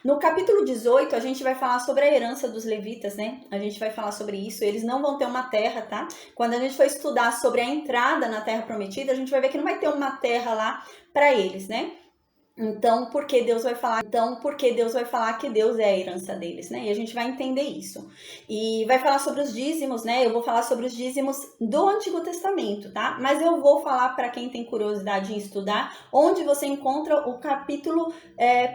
No capítulo 18, a gente vai falar sobre a herança dos levitas, né? A gente vai falar sobre isso. Eles não vão ter uma terra, tá? Quando a gente for estudar sobre a entrada na terra prometida, a gente vai ver que não vai ter uma terra lá para eles, né? Então, porque Deus vai falar que Deus é a herança deles, né? E a gente vai entender isso. E vai falar sobre os dízimos, né? Eu vou falar sobre os dízimos do Antigo Testamento, tá? Mas eu vou falar para quem tem curiosidade em estudar, onde você encontra o capítulo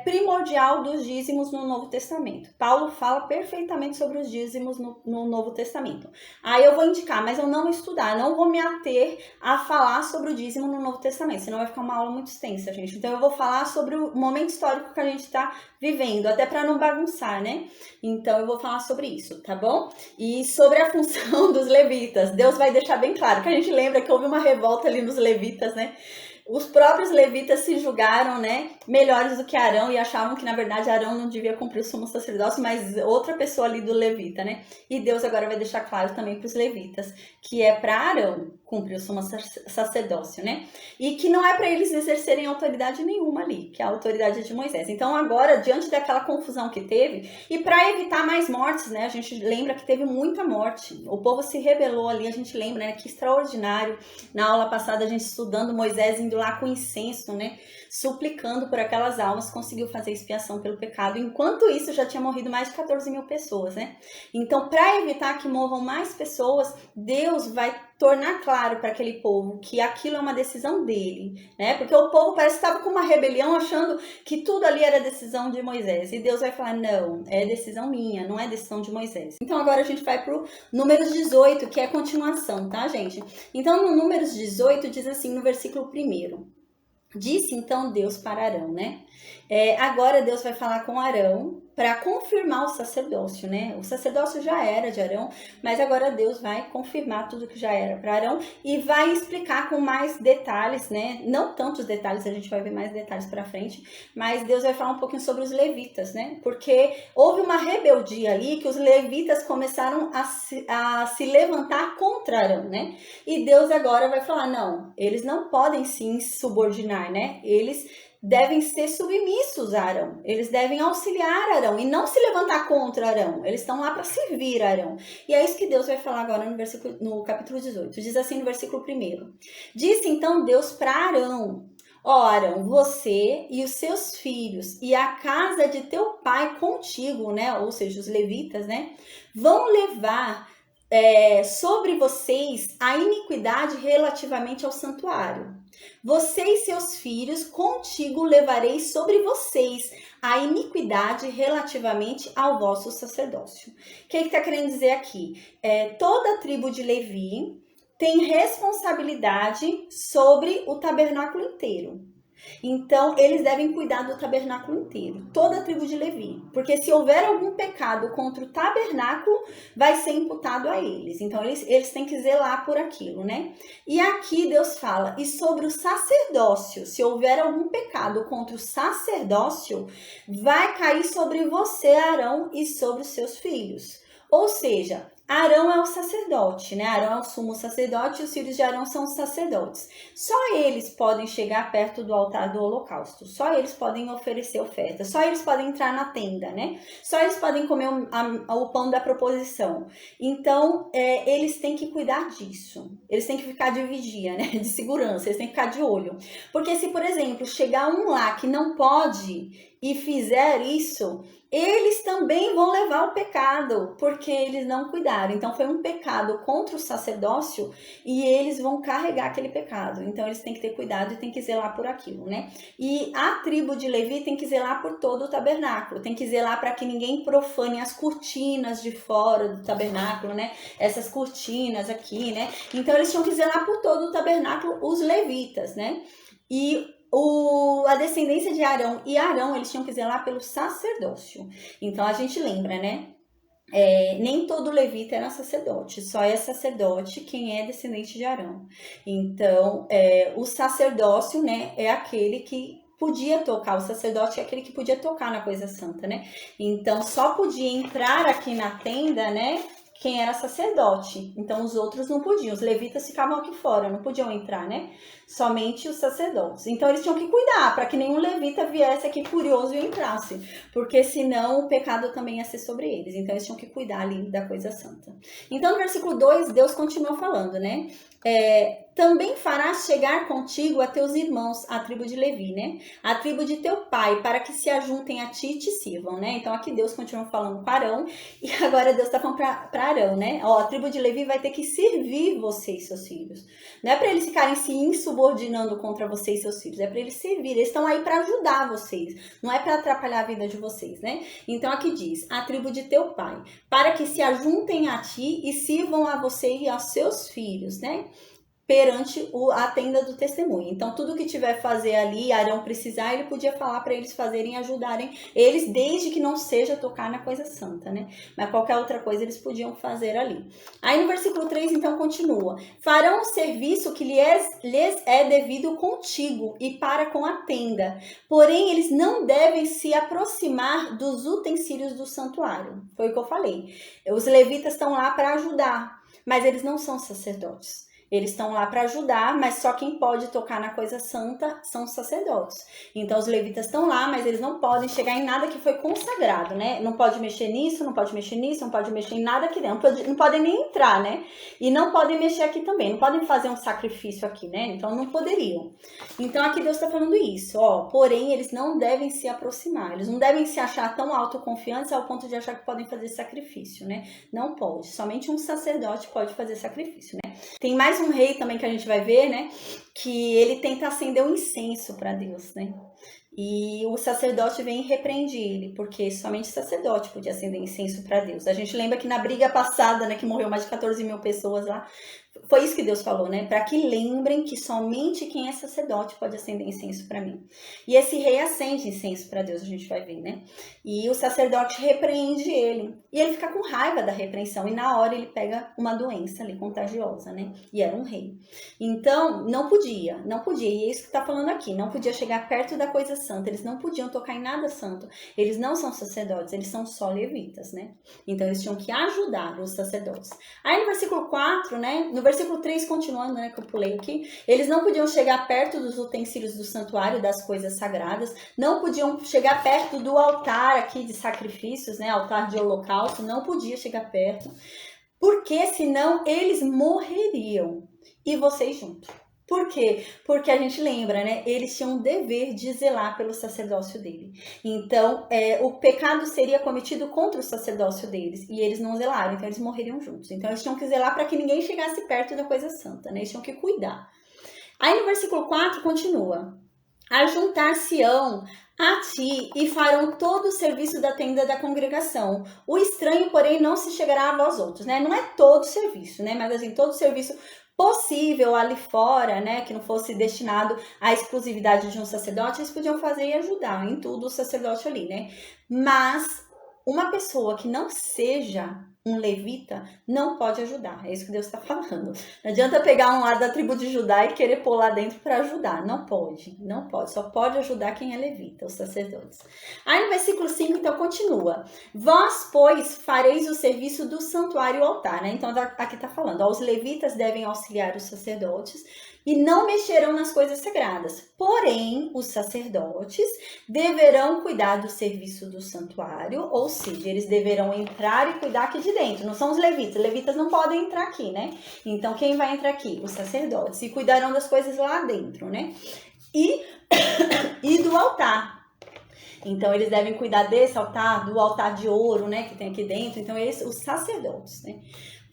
primordial dos dízimos no Novo Testamento. Paulo fala perfeitamente sobre os dízimos no Novo Testamento. Aí eu vou indicar, mas eu não vou estudar, não vou me ater a falar sobre o dízimo no Novo Testamento, senão vai ficar uma aula muito extensa, gente. Então eu vou falar sobre o momento histórico que a gente está vivendo, até para não bagunçar, né? Então eu vou falar sobre isso, tá bom? E sobre a função dos levitas, Deus vai deixar bem claro, que a gente lembra que houve uma revolta ali nos levitas, né? Os próprios levitas se julgaram, né, melhores do que Arão e achavam que, na verdade, Arão não devia cumprir o sumo sacerdócio, mas outra pessoa ali do levita, né? E Deus agora vai deixar claro também para os levitas que é para Arão cumprir o sumo sacerdócio, né? E que não é para eles exercerem autoridade nenhuma ali, que é a autoridade de Moisés. Então, agora, diante daquela confusão que teve, e para evitar mais mortes, né? A gente lembra que teve muita morte. O povo se rebelou ali, a gente lembra, né? Que extraordinário. Na aula passada, a gente estudando Moisés indo lá com incenso, né? Suplicando por aquelas almas, conseguiu fazer expiação pelo pecado. Enquanto isso, já tinha morrido mais de 14 mil pessoas, né? Então, para evitar que morram mais pessoas, Deus vai tornar claro para aquele povo que aquilo é uma decisão dele, né? Porque o povo parece que estava com uma rebelião, achando que tudo ali era decisão de Moisés. E Deus vai falar, não, é decisão minha, não é decisão de Moisés. Então, agora a gente vai pro Números 18, que é a continuação, tá, gente? Então, no Números 18, diz assim, no versículo 1: Disse então Deus para Arão, né? Agora Deus vai falar com Arão para confirmar o sacerdócio, né? O sacerdócio já era de Arão, mas agora Deus vai confirmar tudo que já era para Arão e vai explicar com mais detalhes, né? Não tantos detalhes, a gente vai ver mais detalhes para frente, mas Deus vai falar um pouquinho sobre os levitas, né? Porque houve uma rebeldia ali que os levitas começaram a se levantar contra Arão, né? E Deus agora vai falar, não, eles não podem se insubordinar, né? Eles devem ser submissos a Arão. Eles devem auxiliar Arão e não se levantar contra Arão. Eles estão lá para servir Arão. E é isso que Deus vai falar agora no capítulo 18. Diz assim no versículo 1: Disse então Deus para Arão: Ó Arão, você e os seus filhos e a casa de teu pai contigo, né? Ou seja, os levitas, né? Vão levar sobre vocês a iniquidade relativamente ao santuário. Você e seus filhos contigo levareis sobre vocês a iniquidade relativamente ao vosso sacerdócio. O que está querendo dizer aqui? Toda a tribo de Levi tem responsabilidade sobre o tabernáculo inteiro. Então, eles devem cuidar do tabernáculo inteiro, toda a tribo de Levi. Porque se houver algum pecado contra o tabernáculo, vai ser imputado a eles. Então, eles têm que zelar por aquilo, né? E aqui Deus fala, e sobre o sacerdócio, se houver algum pecado contra o sacerdócio, vai cair sobre você, Arão, e sobre os seus filhos. Ou seja, Arão é o sacerdote, né? Arão é o sumo sacerdote e os filhos de Arão são os sacerdotes. Só eles podem chegar perto do altar do holocausto. Só eles podem oferecer oferta. Só eles podem entrar na tenda, né? Só eles podem comer o pão da proposição. Então, eles têm que cuidar disso. Eles têm que ficar de vigia, né? De segurança. Eles têm que ficar de olho. Porque se, por exemplo, chegar um lá que não pode e fizer isso, eles também vão levar o pecado, porque eles não cuidaram. Então, foi um pecado contra o sacerdócio e eles vão carregar aquele pecado. Então, eles têm que ter cuidado e têm que zelar por aquilo, né? E a tribo de Levi tem que zelar por todo o tabernáculo, tem que zelar para que ninguém profane as cortinas de fora do tabernáculo, né? Essas cortinas aqui, né? Então, eles tinham que zelar por todo o tabernáculo, os levitas, né? E a descendência de Arão e Arão, eles tinham que zelar pelo sacerdócio. Então, a gente lembra, né? Nem todo levita era sacerdote, só é sacerdote quem é descendente de Arão. Então, o sacerdócio, né, é aquele que podia tocar, o sacerdote é aquele que podia tocar na coisa santa, né? Então, só podia entrar aqui na tenda, né, quem era sacerdote. Então os outros não podiam, os levitas ficavam aqui fora, não podiam entrar, né? Somente os sacerdotes. Então eles tinham que cuidar para que nenhum levita viesse aqui curioso e entrasse, porque senão o pecado também ia ser sobre eles. Então eles tinham que cuidar ali da coisa santa. Então no versículo 2, Deus continua falando, né? Também farás chegar contigo a teus irmãos, a tribo de Levi, né? A tribo de teu pai, para que se ajuntem a ti e te sirvam, né? Então aqui Deus continua falando com Arão, e agora Deus está falando para Arão, né? Ó, a tribo de Levi vai ter que servir você e seus filhos. Não é para eles ficarem se insubordinando contra você e seus filhos, é para eles servir. Eles estão aí para ajudar vocês, não é para atrapalhar a vida de vocês, né? Então aqui diz, a tribo de teu pai, para que se ajuntem a ti e sirvam a você e aos seus filhos, né? Perante a tenda do testemunho. Então, tudo que tiver fazer ali, Arão precisar, ele podia falar para eles fazerem, ajudarem eles, desde que não seja tocar na coisa santa, né? Mas qualquer outra coisa eles podiam fazer ali. Aí no versículo 3, então, continua. Farão o serviço que lhes é devido contigo e para com a tenda. Porém, eles não devem se aproximar dos utensílios do santuário. Foi o que eu falei. Os levitas estão lá para ajudar, mas eles não são sacerdotes. Eles estão lá para ajudar, mas só quem pode tocar na coisa santa são os sacerdotes. Então os levitas estão lá, mas eles não podem chegar em nada que foi consagrado, né? Não pode mexer nisso, não pode mexer nisso, não pode mexer em nada aqui dentro. Não podem nem entrar, né? E não podem mexer aqui também. Não podem fazer um sacrifício aqui, né? Então não poderiam. Então aqui Deus está falando isso, ó. Porém, eles não devem se aproximar. Eles não devem se achar tão autoconfiantes ao ponto de achar que podem fazer sacrifício, né? Não pode. Somente um sacerdote pode fazer sacrifício, né? Tem mais um rei também que a gente vai ver, né? Que ele tenta acender um incenso para Deus, né? E o sacerdote vem e repreende ele, porque somente o sacerdote podia acender incenso para Deus. A gente lembra que na briga passada, né, que morreu mais de 14 mil pessoas lá, foi isso que Deus falou, né? Para que lembrem que somente quem é sacerdote pode acender incenso para mim. E esse rei acende incenso para Deus, a gente vai ver, né? E o sacerdote repreende ele. E ele fica com raiva da repreensão. E na hora ele pega uma doença ali contagiosa, né? E era um rei. Então, não podia. E é isso que está falando aqui. Não podia chegar perto da coisa santa. Eles não podiam tocar em nada santo. Eles não são sacerdotes, eles são só levitas, né? Então, eles tinham que ajudar os sacerdotes. Aí no versículo 4, né? No versículo 3, continuando, né, que eu pulei aqui, eles não podiam chegar perto dos utensílios do santuário, das coisas sagradas, não podiam chegar perto do altar aqui de sacrifícios, né, altar de holocausto, não podia chegar perto, porque senão eles morreriam, e vocês juntos. Por quê? Porque a gente lembra, né? Eles tinham o dever de zelar pelo sacerdócio dele. Então, o pecado seria cometido contra o sacerdócio deles. E eles não zelaram, então eles morreriam juntos. Então, eles tinham que zelar para que ninguém chegasse perto da coisa santa, né? Eles tinham que cuidar. Aí, no versículo 4, continua. Ajuntar-se-ão a ti e farão todo o serviço da tenda da congregação. O estranho, porém, não se chegará a vós outros, né? Não é todo o serviço, né? Mas, assim, todo o serviço possível ali fora, né, que não fosse destinado à exclusividade de um sacerdote, eles podiam fazer e ajudar em tudo o sacerdote ali, né? Mas uma pessoa que não seja um levita não pode ajudar. É isso que Deus está falando. Não adianta pegar um lá da tribo de Judá e querer pôr lá dentro para ajudar. Não pode, não pode. Só pode ajudar quem é levita, os sacerdotes. Aí no versículo 5, então, continua. Vós, pois, fareis o serviço do santuário e altar, né? Então, aqui está falando, ó, os levitas devem auxiliar os sacerdotes e não mexerão nas coisas sagradas. Porém, os sacerdotes deverão cuidar do serviço do santuário, ou seja, eles deverão entrar e cuidar aqui de dentro. Não são os levitas. Os levitas não podem entrar aqui, né? Então, quem vai entrar aqui? Os sacerdotes. E cuidarão das coisas lá dentro, né? E do altar. Então, eles devem cuidar desse altar, do altar de ouro, né? Que tem aqui dentro. Então, os sacerdotes, né?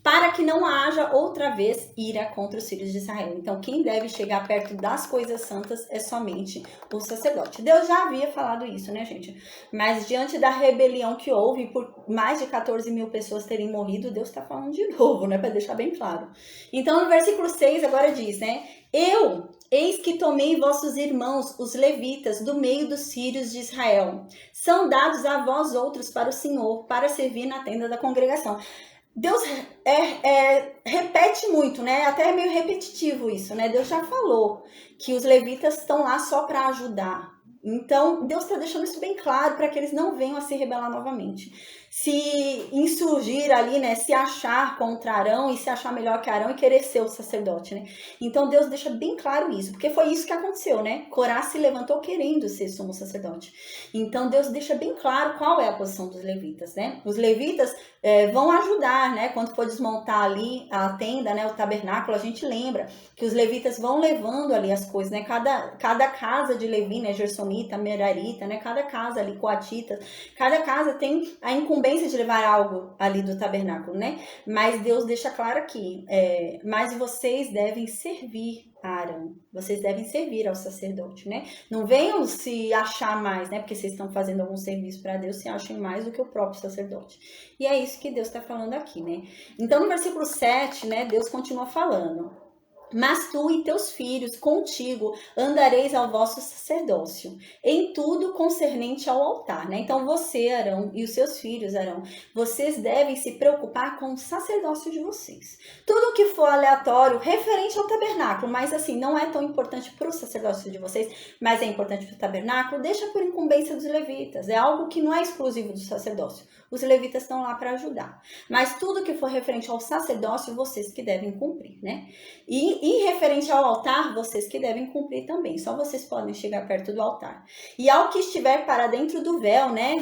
Para que não haja outra vez ira contra os filhos de Israel. Então, quem deve chegar perto das coisas santas é somente o sacerdote. Deus já havia falado isso, né, gente? Mas diante da rebelião que houve, por mais de 14 mil pessoas terem morrido, Deus está falando de novo, né, para deixar bem claro. Então, no versículo 6 agora diz, né? Eis que tomei vossos irmãos, os levitas, do meio dos filhos de Israel. São dados a vós outros para o Senhor, para servir na tenda da congregação. Deus repete muito, né? Até é meio repetitivo isso, né? Deus já falou que os levitas estão lá só para ajudar. Então, Deus está deixando isso bem claro para que eles não venham a se rebelar novamente. Se insurgir ali, né? Se achar contra Arão e se achar melhor que Arão e querer ser o sacerdote, né? Então, Deus deixa bem claro isso, porque foi isso que aconteceu, né? Corá se levantou querendo ser sumo sacerdote. Então, Deus deixa bem claro qual é a posição dos levitas, né? Os levitas vão ajudar, né? Quando for desmontar ali a tenda, né? O tabernáculo, a gente lembra que os levitas vão levando ali as coisas, né? Cada casa de Levi, né? Gersonita, Merarita, né? Cada casa ali, coatita, cada casa tem a incumbência de levar algo ali do tabernáculo, né? Mas Deus deixa claro aqui, mas vocês devem servir a Arão, vocês devem servir ao sacerdote, né? Não venham se achar mais, né? Porque vocês estão fazendo algum serviço para Deus, se achem mais do que o próprio sacerdote. E é isso que Deus está falando aqui, né? Então, no versículo 7, né? Deus continua falando. Mas tu e teus filhos contigo andareis ao vosso sacerdócio, em tudo concernente ao altar, né? Então você, Arão, e os seus filhos, Arão, vocês devem se preocupar com o sacerdócio de vocês. Tudo que for aleatório, referente ao tabernáculo, mas assim, não é tão importante para o sacerdócio de vocês, mas é importante para o tabernáculo, deixa por incumbência dos levitas. É algo que não é exclusivo do sacerdócio. Os levitas estão lá para ajudar. Mas tudo que for referente ao sacerdócio, vocês que devem cumprir, né? E referente ao altar, vocês que devem cumprir também. Só vocês podem chegar perto do altar. E ao que estiver para dentro do véu, né?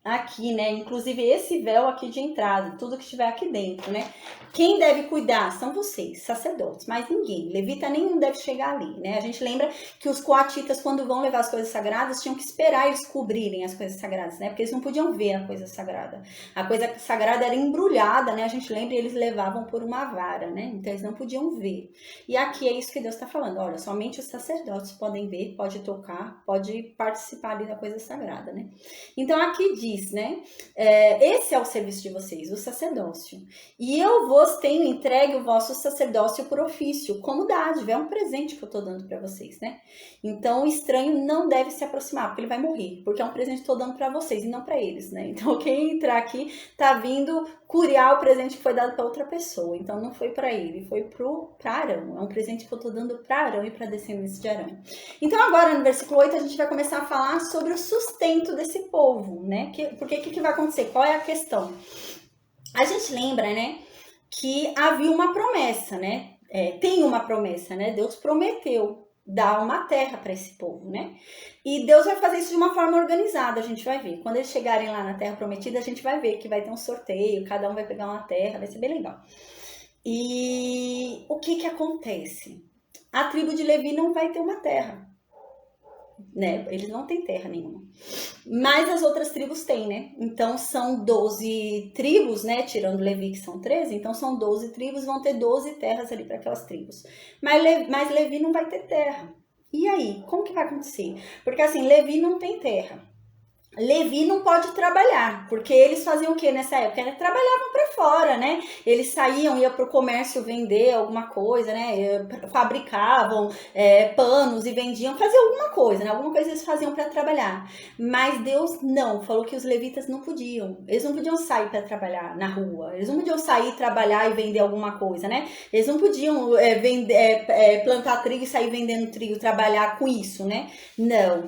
Aqui, né? Inclusive esse véu aqui de entrada, tudo que estiver aqui dentro, né? Quem deve cuidar são vocês, sacerdotes, mas ninguém. Levita nenhum deve chegar ali, né? A gente lembra que os coatitas, quando vão levar as coisas sagradas, tinham que esperar eles cobrirem as coisas sagradas, né? Porque eles não podiam ver a coisa sagrada. A coisa sagrada era embrulhada, né? A gente lembra e eles levavam por uma vara, né? Então eles não podiam ver. E aqui é isso que Deus está falando. Olha, somente os sacerdotes podem ver, pode tocar, pode participar ali da coisa sagrada, né? Então aqui diz, né? Esse é o serviço de vocês, o sacerdócio. E eu vos tenho entregue o vosso sacerdócio por ofício, como dádiva, é um presente que eu estou dando para vocês, né? Então o estranho não deve se aproximar, porque ele vai morrer, porque é um presente que estou dando para vocês e não para eles, né? Então quem entrar aqui tá vindo curiar o presente que foi dado para outra pessoa. Então não foi para ele, foi para Arão. É um presente que eu estou dando para Arão e para a descendência de Arão. Então agora no versículo 8 a gente vai começar a falar sobre o sustento desse povo, né? Porque o que vai acontecer? Qual é a questão? A gente lembra, né, que havia uma promessa, né? Tem uma promessa, né? Deus prometeu dar uma terra para esse povo, né? E Deus vai fazer isso de uma forma organizada, a gente vai ver. Quando eles chegarem lá na terra prometida, a gente vai ver que vai ter um sorteio, cada um vai pegar uma terra, vai ser bem legal. E o que acontece? A tribo de Levi não vai ter uma terra, né? Eles não têm terra nenhuma. Mas as outras tribos têm, né? Então são 12 tribos, né? Tirando Levi, que são 13, então são 12 tribos, vão ter 12 terras ali para aquelas tribos. Mas Levi não vai ter terra. E aí, como que vai acontecer? Porque assim, Levi não tem terra. Levi não pode trabalhar, porque eles faziam o que nessa época? Eles trabalhavam para fora, né? Eles saíam, iam para o comércio vender alguma coisa, né? Fabricavam panos e vendiam, faziam alguma coisa, né? Alguma coisa eles faziam para trabalhar. Mas Deus não, falou que os levitas não podiam. Eles não podiam sair para trabalhar na rua. Eles não podiam sair, trabalhar e vender alguma coisa, né? Eles não podiam plantar trigo e sair vendendo trigo, trabalhar com isso, né? Não.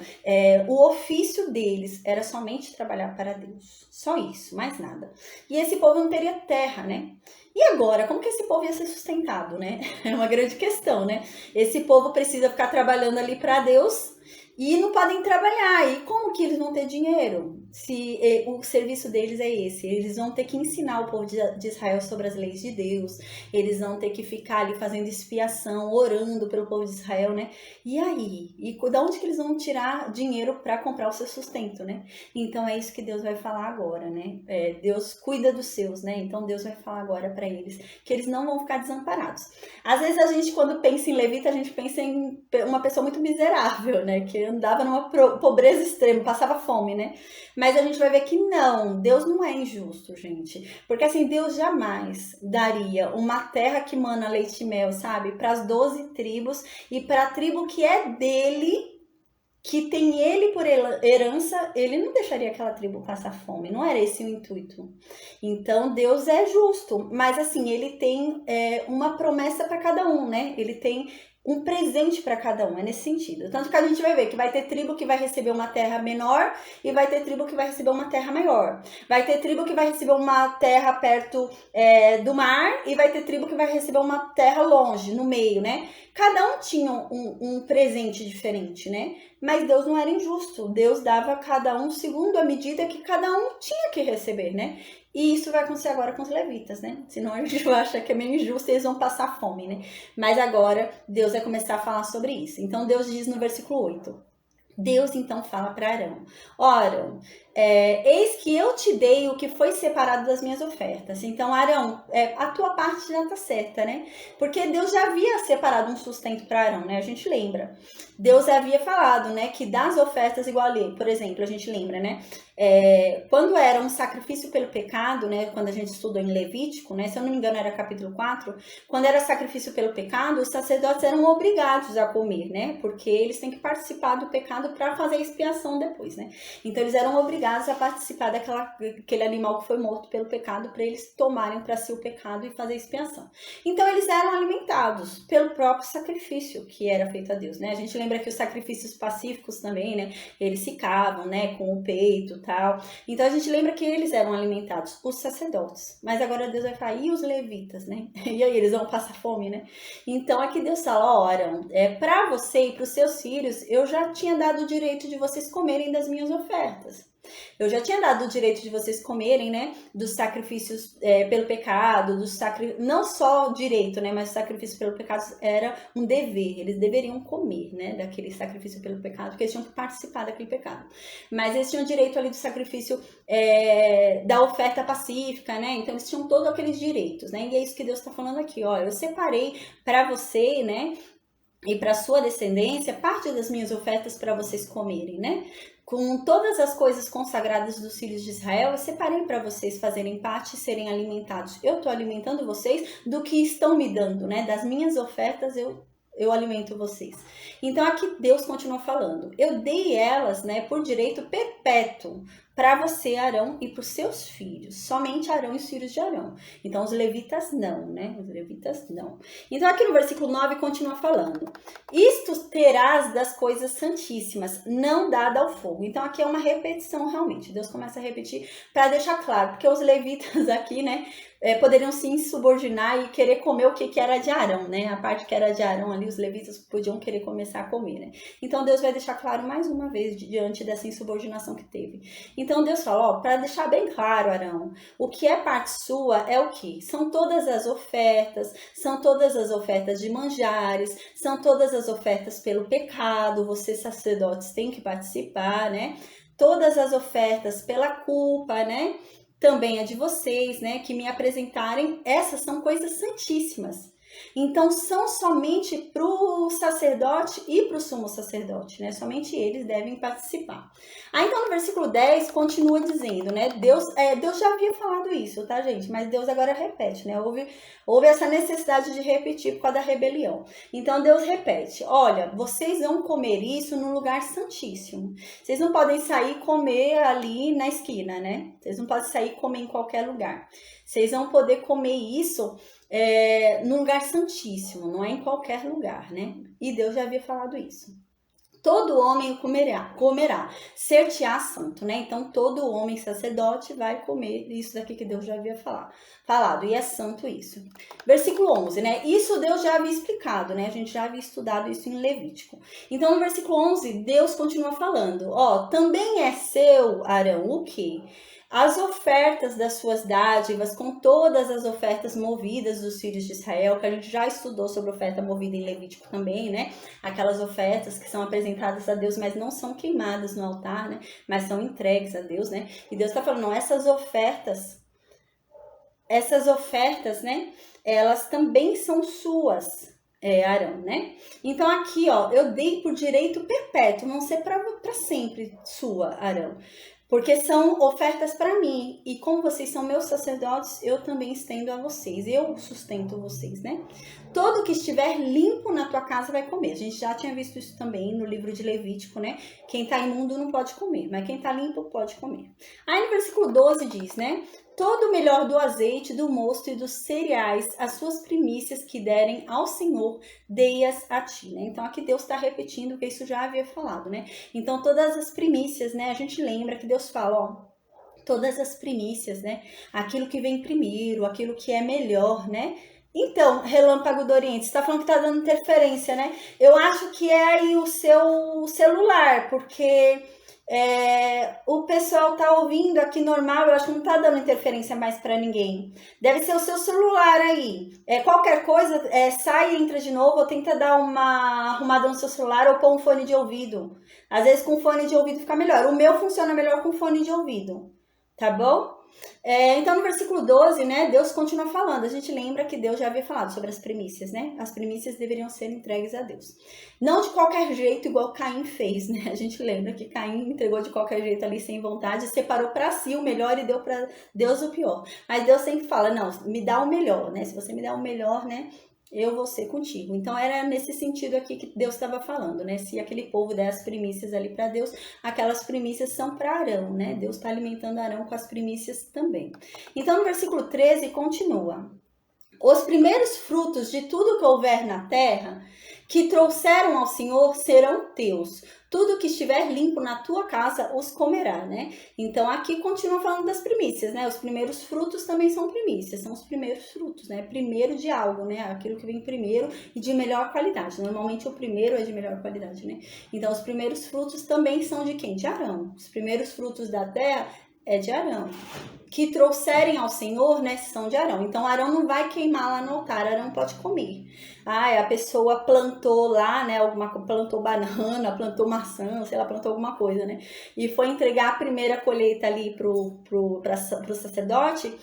O ofício deles era somente trabalhar para Deus. Só isso, mais nada. E esse povo não teria terra, né? E agora, como que esse povo ia ser sustentado, né? É uma grande questão, né? Esse povo precisa ficar trabalhando ali para Deus e não podem trabalhar. E como que eles vão ter dinheiro? Se o serviço deles é esse, eles vão ter que ensinar o povo de Israel sobre as leis de Deus, eles vão ter que ficar ali fazendo expiação, orando pelo povo de Israel, né? E aí? E da onde que eles vão tirar dinheiro para comprar o seu sustento, né? Então é isso que Deus vai falar agora, né? Deus cuida dos seus, né? Então Deus vai falar agora para eles que eles não vão ficar desamparados. Às vezes a gente, quando pensa em levita, a gente pensa em uma pessoa muito miserável, né? Que andava numa pobreza extrema, passava fome, né? Mas a gente vai ver que não, Deus não é injusto, gente. Porque assim, Deus jamais daria uma terra que mana leite e mel, sabe? Para as 12 tribos e para a tribo que é dele, que tem ele por herança, ele não deixaria aquela tribo passar fome. Não era esse o intuito. Então, Deus é justo. Mas assim, ele tem uma promessa para cada um, né? Ele tem um presente para cada um, é nesse sentido. Tanto que a gente vai ver que vai ter tribo que vai receber uma terra menor e vai ter tribo que vai receber uma terra maior. Vai ter tribo que vai receber uma terra perto do mar e vai ter tribo que vai receber uma terra longe, no meio, né? Cada um tinha um presente diferente, né? Mas Deus não era injusto. Deus dava a cada um segundo a medida que cada um tinha que receber, né? E isso vai acontecer agora com os levitas, né? Senão a gente vai achar que é meio injusto e eles vão passar fome, né? Mas agora Deus vai começar a falar sobre isso. Então Deus diz no versículo 8. Deus então fala para Arão: ó Arão, eis que eu te dei o que foi separado das minhas ofertas. Então Arão, a tua parte já está certa, né? Porque Deus já havia separado um sustento para Arão, né? A gente lembra. Deus havia falado, né, que das ofertas igual a lei, por exemplo, a gente lembra, né? Quando era um sacrifício pelo pecado, né, quando a gente estudou em Levítico, né, se eu não me engano era capítulo 4, quando era sacrifício pelo pecado, os sacerdotes eram obrigados a comer, né, porque eles têm que participar do pecado para fazer a expiação depois, né. Então eles eram obrigados a participar daquele animal que foi morto pelo pecado para eles tomarem para si o pecado e fazer a expiação. Então eles eram alimentados pelo próprio sacrifício que era feito a Deus, né. A gente lembra que os sacrifícios pacíficos também, né, eles ficavam, né, com o peito, tal. Então a gente lembra que eles eram alimentados, os sacerdotes. Mas agora Deus vai falar, e os levitas, né? E aí eles vão passar fome, né? Então aqui Deus fala, ora, para você e para os seus filhos, eu já tinha dado o direito de vocês comerem das minhas ofertas. Eu já tinha dado o direito de vocês comerem, né, dos sacrifícios pelo pecado, não só o direito, né, mas o sacrifício pelo pecado era um dever, eles deveriam comer, né, daquele sacrifício pelo pecado, porque eles tinham que participar daquele pecado. Mas eles tinham direito ali do sacrifício da oferta pacífica, né, então eles tinham todos aqueles direitos, né, e é isso que Deus está falando aqui, ó, eu separei para você, né, e para sua descendência, parte das minhas ofertas para vocês comerem, né? Com todas as coisas consagradas dos filhos de Israel, eu separei para vocês fazerem parte e serem alimentados. Eu estou alimentando vocês do que estão me dando, né? Das minhas ofertas eu alimento vocês. Então aqui Deus continua falando. Eu dei elas, né, por direito perpétuo para você, Arão, e para os seus filhos. Somente Arão e os filhos de Arão. Então os levitas não, né? Os levitas não. Então aqui no versículo 9 continua falando. Isto terás das coisas santíssimas, não dada ao fogo. Então aqui é uma repetição realmente. Deus começa a repetir para deixar claro. Porque os levitas aqui, né, poderiam se insubordinar e querer comer o que era de Arão, né? A parte que era de Arão ali, os levitas podiam querer começar a comer, né? Então Deus vai deixar claro mais uma vez diante dessa insubordinação que teve. Então Deus fala, para deixar bem claro, Arão, o que é parte sua é o que? São todas as ofertas, são todas as ofertas de manjares, são todas as ofertas pelo pecado, vocês sacerdotes têm que participar, né? Todas as ofertas pela culpa, né? Também é de vocês, né, que me apresentarem, essas são coisas santíssimas. Então, são somente para o sacerdote e para o sumo sacerdote, né? Somente eles devem participar. Aí, então, no versículo 10, continua dizendo, né? Deus já havia falado isso, tá, gente? Mas Deus agora repete, né? Houve essa necessidade de repetir por causa da rebelião. Então, Deus repete, olha, vocês vão comer isso no lugar santíssimo. Vocês não podem sair e comer ali na esquina, né? Vocês não podem sair e comer em qualquer lugar. Vocês vão poder comer isso num lugar santíssimo, não é em qualquer lugar, né? E Deus já havia falado isso. Todo homem comerá, ser-te-á santo, né? Então, todo homem sacerdote vai comer isso daqui que Deus já havia falado, e é santo isso. Versículo 11, né? Isso Deus já havia explicado, né? A gente já havia estudado isso em Levítico. Então, no versículo 11, Deus continua falando, também é seu, Arão, o quê? As ofertas das suas dádivas, com todas as ofertas movidas dos filhos de Israel, que a gente já estudou sobre oferta movida em Levítico também, né? Aquelas ofertas que são apresentadas a Deus, mas não são queimadas no altar, né? Mas são entregues a Deus, né? E Deus está falando, não, essas ofertas, né? Elas também são suas, Arão, né? Então aqui, eu dei por direito perpétuo, não ser para sempre sua, Arão. Porque são ofertas para mim. E como vocês são meus sacerdotes, eu também estendo a vocês. Eu sustento vocês, né? Todo que estiver limpo na tua casa vai comer. A gente já tinha visto isso também no livro de Levítico, né? Quem tá imundo não pode comer, mas quem tá limpo pode comer. Aí no versículo 12 diz, né? todo o melhor do azeite, do mosto e dos cereais, as suas primícias que derem ao Senhor, dei-as a ti, né? Então aqui Deus está repetindo que isso já havia falado, né? Então todas as primícias, né? A gente lembra que Deus fala, ó, todas as primícias, né? Aquilo que vem primeiro, aquilo que é melhor, né? Então, Relâmpago do Oriente, você tá falando que tá dando interferência, né? Eu acho que é aí o seu celular, porque o pessoal tá ouvindo aqui normal, eu acho que não tá dando interferência mais para ninguém. Deve ser o seu celular aí. Qualquer coisa, sai e entra de novo, ou tenta dar uma arrumada no seu celular ou pôr um fone de ouvido. Às vezes com fone de ouvido fica melhor. O meu funciona melhor com fone de ouvido, tá bom? Então, no versículo 12, né, Deus continua falando. A gente lembra que Deus já havia falado sobre as primícias, né? As primícias deveriam ser entregues a Deus. Não de qualquer jeito, igual Caim fez, né? A gente lembra que Caim entregou de qualquer jeito ali, sem vontade, separou para si o melhor e deu para Deus o pior. Mas Deus sempre fala, não, me dá o melhor, né? Se você me dá o melhor, né, eu vou ser contigo. Então era nesse sentido aqui que Deus estava falando, né? Se aquele povo der as primícias ali para Deus, aquelas primícias são para Arão, né? Deus está alimentando Arão com as primícias também. Então no versículo 13 continua: os primeiros frutos de tudo que houver na terra, que trouxeram ao Senhor, serão teus. Tudo que estiver limpo na tua casa, os comerá, né? Então, aqui continua falando das primícias, né? Os primeiros frutos também são primícias, são os primeiros frutos, né? Primeiro de algo, né? Aquilo que vem primeiro e de melhor qualidade. Normalmente, o primeiro é de melhor qualidade, né? Então, os primeiros frutos também são de quem? De Arão. Os primeiros frutos da terra é de Arão. Que trouxerem ao Senhor, né, são de Arão. Então, Arão não vai queimar lá no altar, Arão pode comer. A pessoa plantou lá, né, plantou banana, plantou maçã, sei lá, plantou alguma coisa, né, e foi entregar a primeira colheita ali pro sacerdote,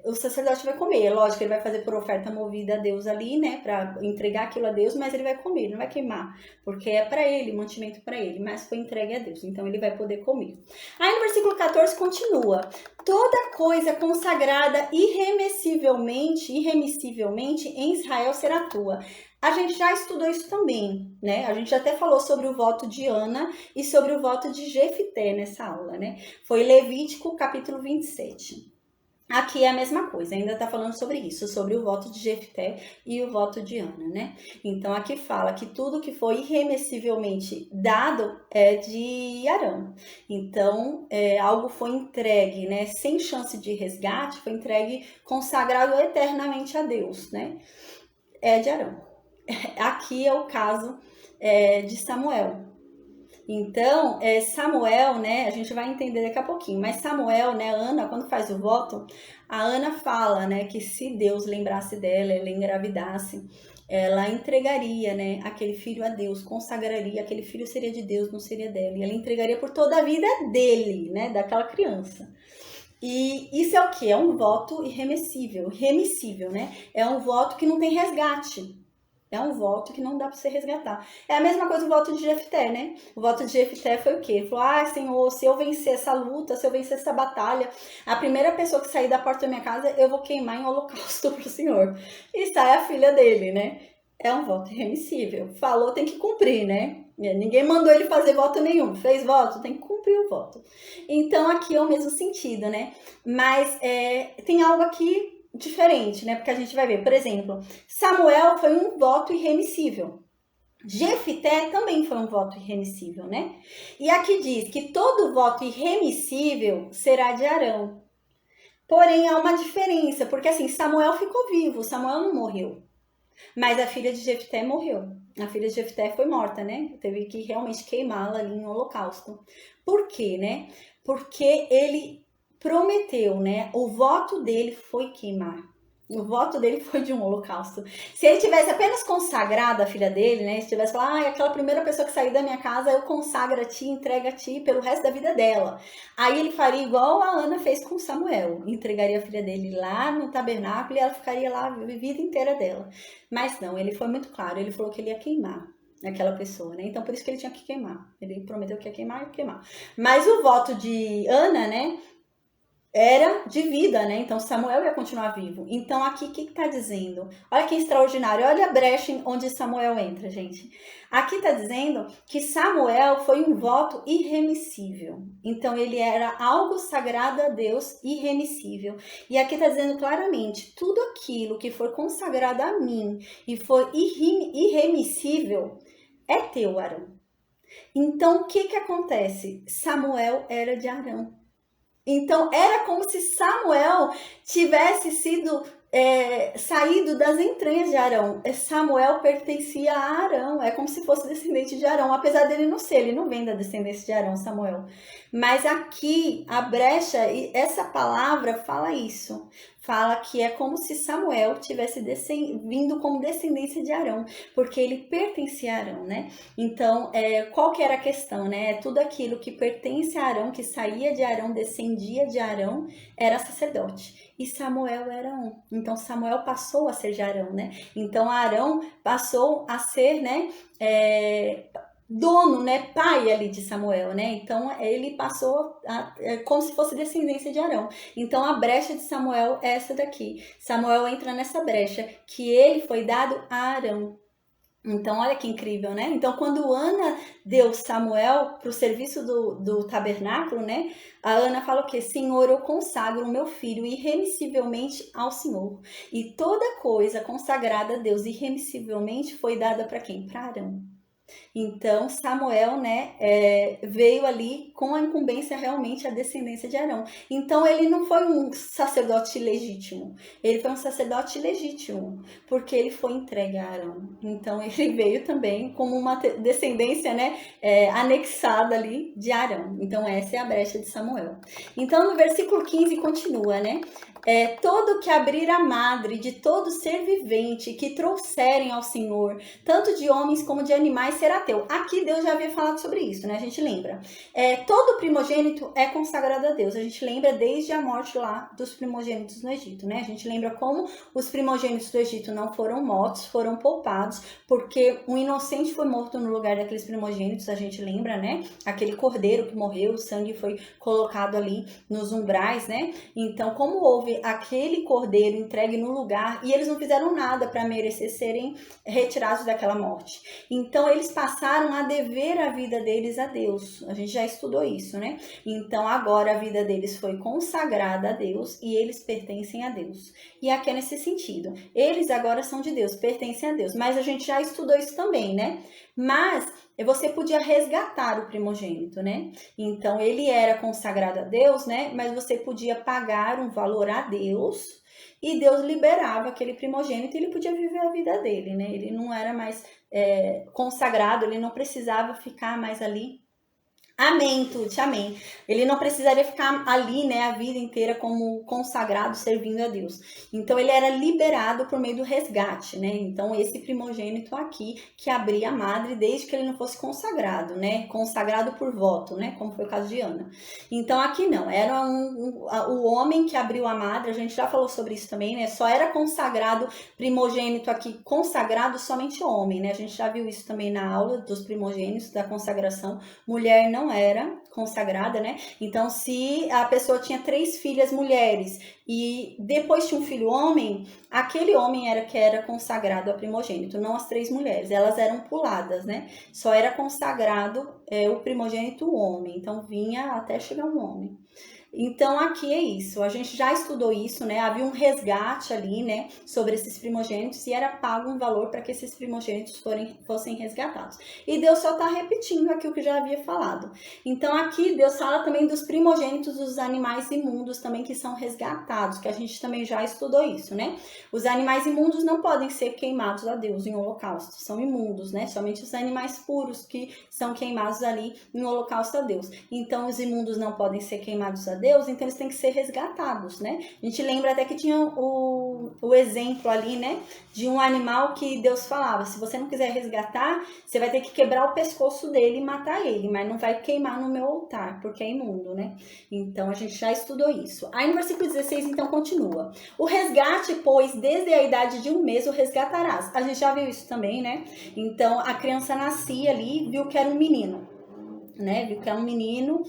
o sacerdote vai comer. Lógico que ele vai fazer por oferta movida a Deus ali, né, para entregar aquilo a Deus, mas ele vai comer, não vai queimar, porque é para ele, mantimento para ele, mas foi entregue a Deus, então ele vai poder comer. Aí no versículo 14 continua: toda coisa consagrada irremissivelmente em Israel será tua. A gente já estudou isso também, né? A gente até falou sobre o voto de Ana e sobre o voto de Jefité nessa aula, né? Foi Levítico capítulo 27. Aqui é a mesma coisa, ainda está falando sobre isso, sobre o voto de Jefté e o voto de Ana, né? Então aqui fala que tudo que foi irremissivelmente dado é de Arão. Então algo foi entregue, né? Sem chance de resgate, foi entregue consagrado eternamente a Deus, né? É de Arão. Aqui é o caso de Samuel. Então, Samuel, né, a gente vai entender daqui a pouquinho, mas Samuel, né, Ana, quando faz o voto, a Ana fala, né, que se Deus lembrasse dela, ela engravidasse, ela entregaria, né, aquele filho a Deus, consagraria, aquele filho seria de Deus, não seria dela, e ela entregaria por toda a vida dele, né, daquela criança. E isso é o quê? É um voto irremissível, né, é um voto que não tem resgate. É um voto que não dá para você resgatar. É a mesma coisa o voto de Jefté, né? O voto de Jefté foi o quê? Ele falou, Senhor, se eu vencer essa luta, se eu vencer essa batalha, a primeira pessoa que sair da porta da minha casa, eu vou queimar em holocausto pro Senhor. E sai a filha dele, né? É um voto irremissível. Falou, tem que cumprir, né? Ninguém mandou ele fazer voto nenhum. Fez voto, tem que cumprir o voto. Então, aqui é o mesmo sentido, né? Mas tem algo aqui diferente, né? Porque a gente vai ver, por exemplo, Samuel foi um voto irremissível. Jefté também foi um voto irremissível, né? E aqui diz que todo voto irremissível será de Arão. Porém, há uma diferença, porque assim, Samuel ficou vivo, Samuel não morreu. Mas a filha de Jefté morreu. A filha de Jefté foi morta, né? Teve que realmente queimá-la ali em holocausto. Por quê, né? Porque ele prometeu, né? O voto dele foi queimar. O voto dele foi de um holocausto. Se ele tivesse apenas consagrado a filha dele, né? Se tivesse falado, aquela primeira pessoa que sair da minha casa, eu consagro a ti, entrego a ti pelo resto da vida dela. Aí ele faria igual a Ana fez com Samuel. Entregaria a filha dele lá no tabernáculo e ela ficaria lá a vida inteira dela. Mas não, ele foi muito claro. Ele falou que ele ia queimar aquela pessoa, né? Então, por isso que ele tinha que queimar. Ele prometeu que ia queimar e ia queimar. Mas o voto de Ana, né? era de vida, né? Então Samuel ia continuar vivo. Então aqui o que está dizendo? Olha que extraordinário, olha a brecha onde Samuel entra, gente. Aqui está dizendo que Samuel foi um voto irremissível. Então ele era algo sagrado a Deus, irremissível. E aqui está dizendo claramente, tudo aquilo que for consagrado a mim e for irremissível é teu, Arão. Então o que acontece? Samuel era de Arão. Então, era como se Samuel tivesse sido saído das entranhas de Arão. Samuel pertencia a Arão, é como se fosse descendente de Arão, apesar dele não ser, ele não vem da descendência de Arão, Samuel. Mas aqui, a brecha, essa palavra fala isso. Fala que é como se Samuel tivesse vindo como descendência de Arão, porque ele pertencia a Arão, né? Então, qual que era a questão, né? Tudo aquilo que pertence a Arão, que saía de Arão, descendia de Arão, era sacerdote. E Samuel era um. Então, Samuel passou a ser de Arão, né? Então, Arão passou a ser, né? Dono, né, pai ali de Samuel, né? Então ele passou como se fosse descendência de Arão. Então a brecha de Samuel é essa daqui. Samuel entra nessa brecha que ele foi dado a Arão. Então olha que incrível, né? Então quando Ana deu Samuel para o serviço do tabernáculo, né? A Ana fala o quê? Senhor, eu consagro o meu filho irremissivelmente ao Senhor. E toda coisa consagrada a Deus irremissivelmente foi dada para quem? Para Arão. Então, Samuel, né, veio ali com a incumbência realmente a descendência de Arão. Então, ele não foi um sacerdote legítimo, ele foi um sacerdote legítimo, porque ele foi entregue a Arão. Então, ele veio também como uma descendência, né, anexada ali de Arão. Então, essa é a brecha de Samuel. Então, no versículo 15 continua, né? Todo que abrir a madre de todo ser vivente que trouxerem ao Senhor, tanto de homens como de animais, será teu. Aqui Deus já havia falado sobre isso, né? A gente lembra. Todo primogênito é consagrado a Deus. A gente lembra desde a morte lá dos primogênitos no Egito, né? A gente lembra como os primogênitos do Egito não foram mortos, foram poupados, porque um inocente foi morto no lugar daqueles primogênitos, a gente lembra, né? Aquele cordeiro que morreu, o sangue foi colocado ali nos umbrais, né? Então, como houve aquele cordeiro entregue no lugar e eles não fizeram nada para merecer serem retirados daquela morte. Então eles passaram a dever a vida deles a Deus. A gente já estudou isso, né? Então agora a vida deles foi consagrada a Deus e eles pertencem a Deus. E aqui é nesse sentido. Eles agora são de Deus, pertencem a Deus. Mas a gente já estudou isso também, né? Mas você podia resgatar o primogênito, né? Então, ele era consagrado a Deus, né? Mas você podia pagar um valor a Deus e Deus liberava aquele primogênito e ele podia viver a vida dele, né? Ele não era mais consagrado, ele não precisava ficar mais ali. Amém, Tuti, amém. Ele não precisaria ficar ali, né, a vida inteira como consagrado, servindo a Deus. Então, ele era liberado por meio do resgate, né? Então, esse primogênito aqui, que abria a madre desde que ele não fosse consagrado, né? Consagrado por voto, né? Como foi o caso de Ana. Então, aqui não. Era o homem que abriu a madre, a gente já falou sobre isso também, né? Só era consagrado primogênito aqui, consagrado somente homem, né? A gente já viu isso também na aula dos primogênitos, da consagração. Mulher não era consagrada, né? Então, se a pessoa tinha 3 filhas mulheres e depois tinha um filho homem, aquele homem era que era consagrado a primogênito, não as 3 mulheres. Elas eram puladas, né? Só era consagrado o primogênito homem. Então, vinha até chegar um homem. Então, aqui é isso. A gente já estudou isso, né? Havia um resgate ali, né? Sobre esses primogênitos e era pago um valor para que esses primogênitos fossem resgatados. E Deus só está repetindo aqui o que já havia falado. Então, aqui Deus fala também dos primogênitos dos animais imundos também que são resgatados, que a gente também já estudou isso, né? Os animais imundos não podem ser queimados a Deus em holocausto. São imundos, né? Somente os animais puros que são queimados ali em holocausto a Deus. Então, os imundos não podem ser queimados a Deus, então eles têm que ser resgatados, né? A gente lembra até que tinha o exemplo ali, né? De um animal que Deus falava, se você não quiser resgatar, você vai ter que quebrar o pescoço dele e matar ele, mas não vai queimar no meu altar, porque é imundo, né? Então, a gente já estudou isso. Aí no versículo 16, então, continua. O resgate, pois, desde a idade de 1 mês o resgatarás. A gente já viu isso também, né? Então, a criança nascia ali, viu que era um menino, né? Viu que era um menino.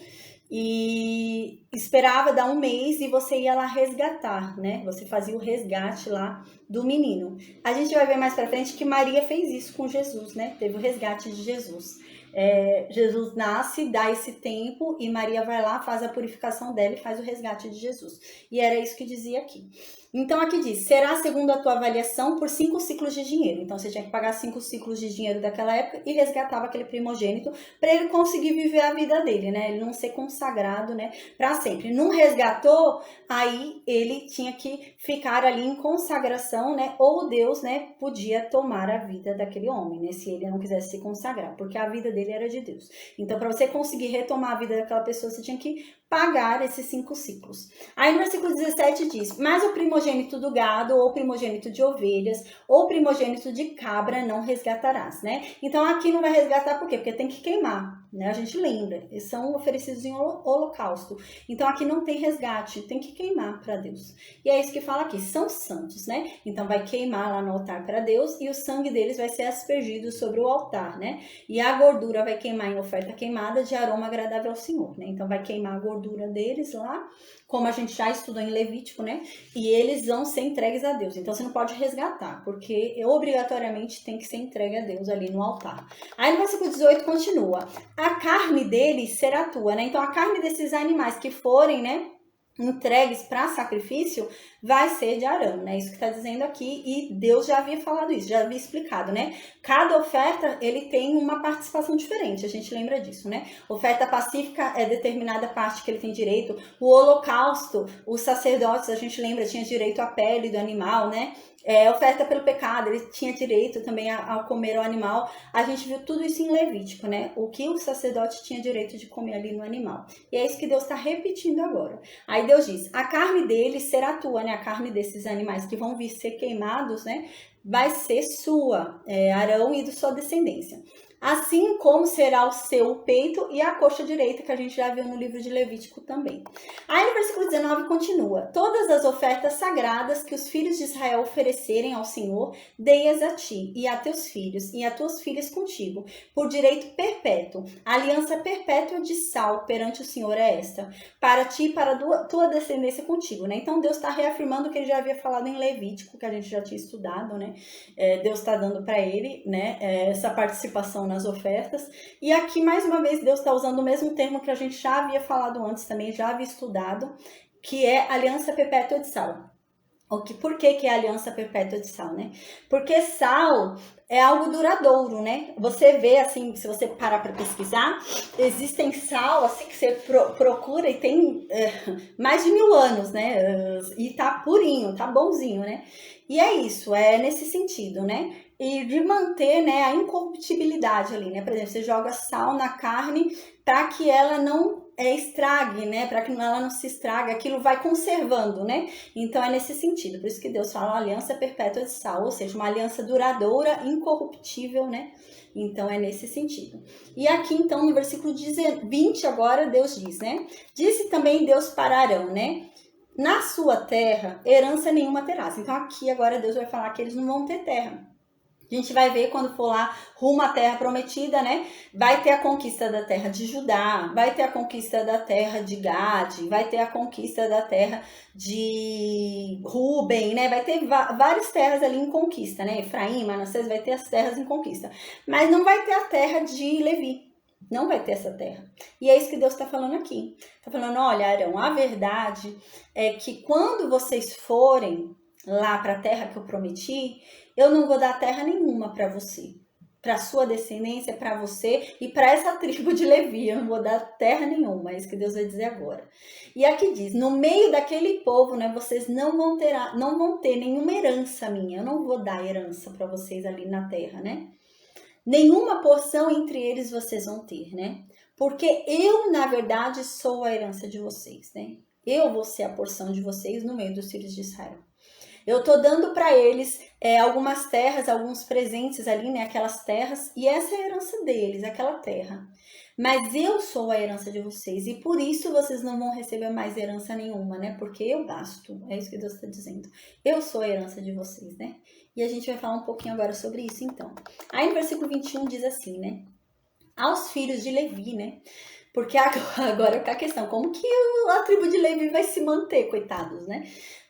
E esperava dar um mês e você ia lá resgatar, né? Você fazia o resgate lá do menino. A gente vai ver mais pra frente que Maria fez isso com Jesus, né? Teve o resgate de Jesus. Jesus nasce, dá esse tempo e Maria vai lá, faz a purificação dela e faz o resgate de Jesus. E era isso que dizia aqui. Então aqui diz, será segundo a tua avaliação por 5 ciclos de dinheiro. Então você tinha que pagar 5 ciclos de dinheiro daquela época e resgatava aquele primogênito para ele conseguir viver a vida dele, né? Ele não ser consagrado, né? Para sempre. Não resgatou, aí ele tinha que ficar ali em consagração, né? Ou Deus, né, podia tomar a vida daquele homem, né? Se ele não quisesse se consagrar, porque a vida dele era de Deus. Então, para você conseguir retomar a vida daquela pessoa, você tinha que pagar esses 5 ciclos. Aí no versículo 17 diz, mas o primogênito do gado, ou primogênito de ovelhas, ou primogênito de cabra não resgatarás, né? Então aqui não vai resgatar por quê? Porque tem que queimar, né? A gente lembra, eles são oferecidos em holocausto. Então aqui não tem resgate, tem que queimar para Deus. E é isso que fala aqui, são santos, né? Então vai queimar lá no altar para Deus e o sangue deles vai ser aspergido sobre o altar, né? E a gordura vai queimar em oferta queimada de aroma agradável ao Senhor, né? Então vai queimar a gordura deles lá, como a gente já estudou em Levítico, né? E eles vão ser entregues a Deus. Então você não pode resgatar, porque obrigatoriamente tem que ser entregue a Deus ali no altar. Aí no versículo 18 continua: a carne deles será tua, né? Então a carne desses animais que forem, né, entregues para sacrifício, vai ser de Arão, né? Isso que está dizendo aqui, e Deus já havia falado isso, já havia explicado, né? Cada oferta, ele tem uma participação diferente, a gente lembra disso, né? Oferta pacífica é determinada parte que ele tem direito, o holocausto, os sacerdotes, a gente lembra, tinha direito à pele do animal, né? Oferta pelo pecado, ele tinha direito também a comer o animal. A gente viu tudo isso em Levítico, né? O que o sacerdote tinha direito de comer ali no animal. E é isso que Deus está repetindo agora. Aí Deus diz, a carne deles será tua, né? A carne desses animais que vão vir ser queimados, né? Vai ser sua, Arão e de sua descendência. Assim como será o seu peito e a coxa direita, que a gente já viu no livro de Levítico também. Aí no versículo 19 continua, todas as ofertas sagradas que os filhos de Israel oferecerem ao Senhor, dei-as a ti e a teus filhos e a tuas filhas contigo, por direito perpétuo. A aliança perpétua de sal perante o Senhor é esta, para ti e para a tua descendência contigo, né? Então Deus está reafirmando o que ele já havia falado em Levítico, que a gente já tinha estudado, né? Deus está dando para ele, né, essa participação nas ofertas. E aqui, mais uma vez, Deus está usando o mesmo termo que a gente já havia falado antes também, já havia estudado, que é aliança perpétua de sal. Por que é aliança perpétua de sal, né? Porque sal é algo duradouro, né? Você vê, assim, se você parar para pesquisar, existem sal, assim, que você procura e tem mais de 1000 anos, né? E tá purinho, tá bonzinho, né? E é isso, é nesse sentido, né? E de manter, né, a incorruptibilidade ali, né? Por exemplo, você joga sal na carne para que ela não estrague, né? Para que ela não se estrague, aquilo vai conservando, né? Então é nesse sentido. Por isso que Deus fala aliança perpétua de sal, ou seja, uma aliança duradoura, incorruptível, né? Então é nesse sentido. E aqui então no versículo 20 agora Deus diz, né? Disse também Deus para Arão, né? Na sua terra, herança nenhuma terás. Então aqui agora Deus vai falar que eles não vão ter terra. A gente vai ver quando for lá rumo à terra prometida, né? Vai ter a conquista da terra de Judá, vai ter a conquista da terra de Gade, vai ter a conquista da terra de Ruben, né? Vai ter várias terras ali em conquista, né? Efraim, Manassés, vai ter as terras em conquista. Mas não vai ter a terra de Levi. Não vai ter essa terra. E é isso que Deus está falando aqui. Está falando, olha, Arão, a verdade é que quando vocês forem lá para a terra que eu prometi, eu não vou dar terra nenhuma para você, para sua descendência, para você e para essa tribo de Levi. Eu não vou dar terra nenhuma, é isso que Deus vai dizer agora. E aqui diz, no meio daquele povo, né, vocês não vão ter nenhuma herança minha. Eu não vou dar herança para vocês ali na terra, né? Nenhuma porção entre eles vocês vão ter, né? Porque eu, na verdade, sou a herança de vocês, né? Eu vou ser a porção de vocês no meio dos filhos de Israel. Eu tô dando para eles algumas terras, alguns presentes ali, né? Aquelas terras, e essa é a herança deles, aquela terra. Mas eu sou a herança de vocês, e por isso vocês não vão receber mais herança nenhuma, né? Porque eu basto, é isso que Deus está dizendo. Eu sou a herança de vocês, né? E a gente vai falar um pouquinho agora sobre isso, então. Aí no versículo 21 diz assim, né? Aos filhos de Levi, né? Porque agora é a questão, como que a tribo de Levi vai se manter, coitados, né?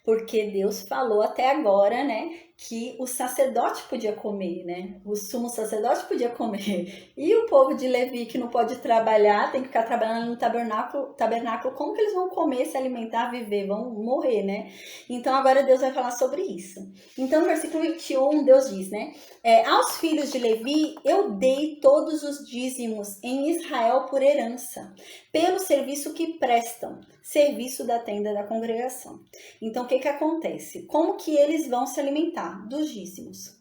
Porque Deus falou até agora, né, que o sacerdote podia comer, né? O sumo sacerdote podia comer. E o povo de Levi que não pode trabalhar, tem que ficar trabalhando no tabernáculo, como que eles vão comer, se alimentar, viver? Vão morrer, né? Então agora Deus vai falar sobre isso. Então no versículo 21, Deus diz, né? Aos filhos de Levi eu dei todos os dízimos em Israel por herança, pelo serviço que prestam, serviço da tenda da congregação. Então o que acontece? Como que eles vão se alimentar? Dos dízimos.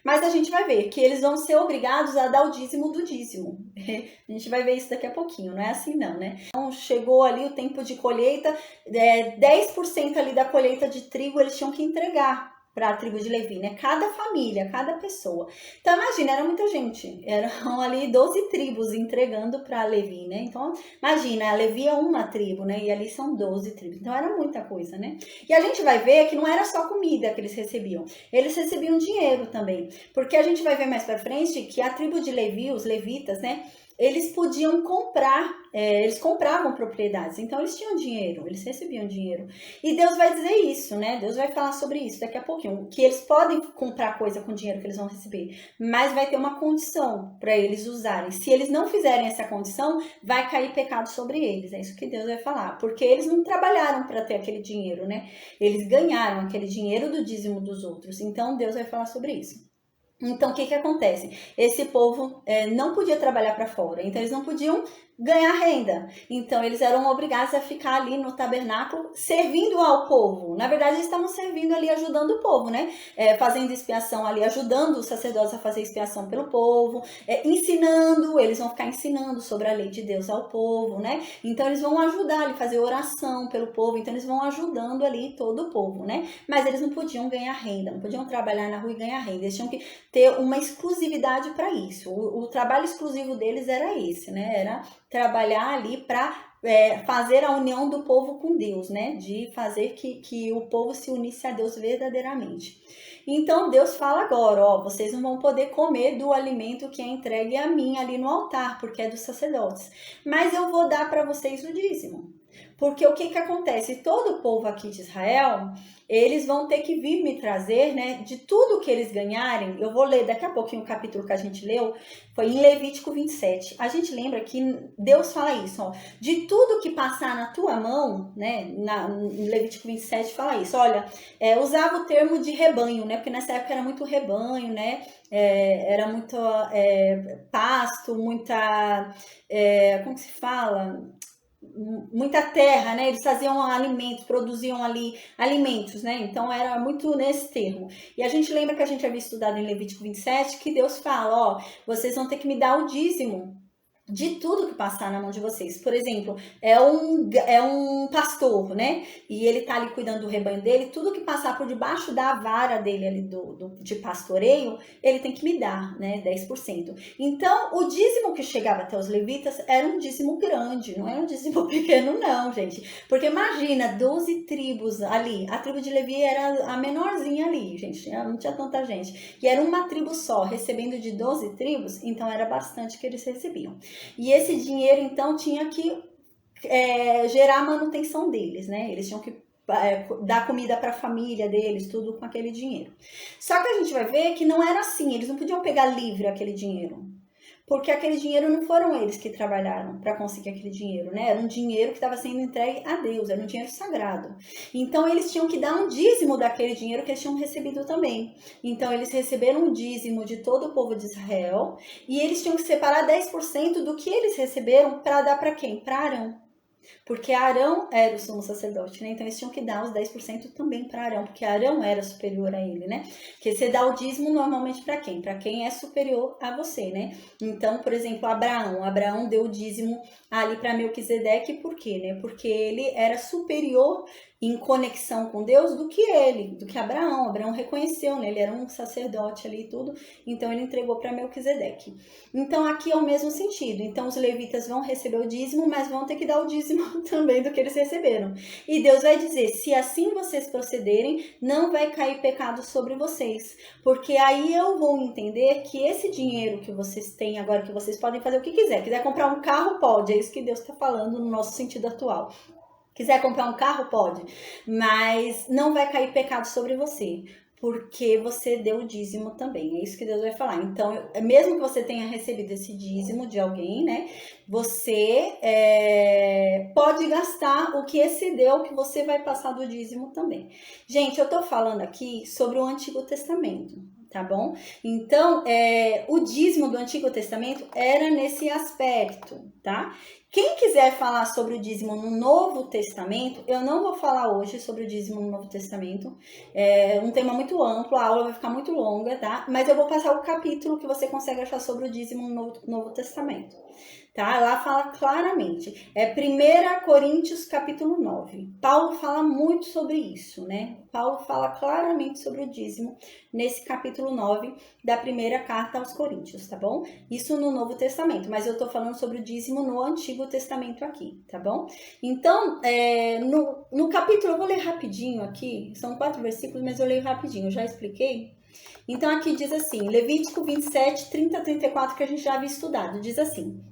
Mas a gente vai ver que eles vão ser obrigados a dar o dízimo do dízimo. A gente vai ver isso daqui a pouquinho, não é assim não, né? Então chegou ali o tempo de colheita, 10% ali da colheita de trigo eles tinham que entregar para a tribo de Levi, né? Cada família, cada pessoa. Então imagina, era muita gente. Eram ali 12 tribos entregando para Levi, né? Então imagina, a Levi é uma tribo, né? E ali são 12 tribos. Então era muita coisa, né? E a gente vai ver que não era só comida que eles recebiam. Eles recebiam dinheiro também. Porque a gente vai ver mais para frente que a tribo de Levi, os levitas, né? Eles podiam comprar, eles compravam propriedades, então eles tinham dinheiro, eles recebiam dinheiro. E Deus vai dizer isso, né? Deus vai falar sobre isso daqui a pouquinho, que eles podem comprar coisa com o dinheiro que eles vão receber, mas vai ter uma condição para eles usarem. Se eles não fizerem essa condição, vai cair pecado sobre eles, é isso que Deus vai falar, porque eles não trabalharam para ter aquele dinheiro, né? Eles ganharam aquele dinheiro do dízimo dos outros, então Deus vai falar sobre isso. Então, o que acontece? Esse povo não podia trabalhar para fora, então eles não podiam ganhar renda. Então, eles eram obrigados a ficar ali no tabernáculo servindo ao povo. Na verdade, eles estavam servindo ali, ajudando o povo, né? Fazendo expiação ali, ajudando os sacerdotes a fazer expiação pelo povo, ensinando, eles vão ficar ensinando sobre a lei de Deus ao povo, né? Então, eles vão ajudar ali, fazer oração pelo povo, então eles vão ajudando ali todo o povo, né? Mas eles não podiam ganhar renda, não podiam trabalhar na rua e ganhar renda, eles tinham que ter uma exclusividade para isso. O trabalho exclusivo deles era esse, né? Era trabalhar ali para fazer a união do povo com Deus, né? De fazer que o povo se unisse a Deus verdadeiramente. Então Deus fala agora, ó, vocês não vão poder comer do alimento que é entregue a mim ali no altar, porque é dos sacerdotes. Mas eu vou dar para vocês o dízimo. Porque o que acontece? Todo o povo aqui de Israel, eles vão ter que vir me trazer, né, de tudo que eles ganharem. Eu vou ler daqui a pouquinho o capítulo que a gente leu, foi em Levítico 27. A gente lembra que Deus fala isso, ó, de tudo que passar na tua mão, né, em Levítico 27 fala isso, olha, usava o termo de rebanho, né, porque nessa época era muito rebanho, né, era muito pasto, muita, como que se fala? Muita terra, né? Eles faziam alimentos, produziam ali alimentos, né? Então era muito nesse termo. E a gente lembra que a gente havia estudado em Levítico 27 que Deus fala, ó, vocês vão ter que me dar o dízimo de tudo que passar na mão de vocês. Por exemplo, é um pastor, né? E ele tá ali cuidando do rebanho dele, tudo que passar por debaixo da vara dele ali de pastoreio, ele tem que me dar, né? 10%. Então, o dízimo que chegava até os levitas era um dízimo grande, não era um dízimo pequeno não, gente. Porque imagina, 12 tribos ali, a tribo de Levi era a menorzinha ali, gente, não tinha tanta gente. E era uma tribo só, recebendo de 12 tribos, então era bastante que eles recebiam. E esse dinheiro, então, tinha que gerar a manutenção deles, né? Eles tinham que dar comida para a família deles, tudo com aquele dinheiro. Só que a gente vai ver que não era assim, eles não podiam pegar livre aquele dinheiro. Porque aquele dinheiro não foram eles que trabalharam para conseguir aquele dinheiro, né? Era um dinheiro que estava sendo entregue a Deus, era um dinheiro sagrado. Então eles tinham que dar um dízimo daquele dinheiro que eles tinham recebido também. Então eles receberam um dízimo de todo o povo de Israel e eles tinham que separar 10% do que eles receberam para dar para quem? Para Arão. Porque Arão era o sumo sacerdote, né? Então eles tinham que dar os 10% também para Arão, porque Arão era superior a ele, né? Porque você dá o dízimo normalmente para quem? Para quem é superior a você, né? Então, por exemplo, Abraão deu o dízimo ali para Melquisedeque, por quê, né? Porque ele era superior em conexão com Deus do que ele, do que Abraão. Abraão reconheceu, né? Ele era um sacerdote ali e tudo, então ele entregou para Melquisedeque. Então aqui é o mesmo sentido. Então os levitas vão receber o dízimo, mas vão ter que dar o dízimo também do que eles receberam. E Deus vai dizer, se assim vocês procederem, não vai cair pecado sobre vocês. Porque aí eu vou entender que esse dinheiro que vocês têm agora, que vocês podem fazer o que quiser comprar um carro, pode. É isso que Deus está falando no nosso sentido atual. Quiser comprar um carro, pode, mas não vai cair pecado sobre você, porque você deu o dízimo também. É isso que Deus vai falar. Então, mesmo que você tenha recebido esse dízimo de alguém, né, você pode gastar o que excedeu, que você vai passar do dízimo também. Gente, eu tô falando aqui sobre o Antigo Testamento, tá bom? Então, o dízimo do Antigo Testamento era nesse aspecto, tá? Quem quiser falar sobre o dízimo no Novo Testamento, eu não vou falar hoje sobre o dízimo no Novo Testamento. É um tema muito amplo, a aula vai ficar muito longa, tá? Mas eu vou passar o capítulo que você consegue achar sobre o dízimo no Novo Testamento. Tá? Lá fala claramente. 1 Coríntios capítulo 9. Paulo fala muito sobre isso, né? Paulo fala claramente sobre o dízimo nesse capítulo 9 da primeira carta aos Coríntios, tá bom? Isso no Novo Testamento, mas eu tô falando sobre o dízimo no Antigo Testamento aqui, tá bom? Então, no capítulo, eu vou ler rapidinho aqui, são 4 versículos, mas eu leio rapidinho, eu já expliquei. Então, aqui diz assim, Levítico 27, 30 a 34, que a gente já havia estudado, diz assim: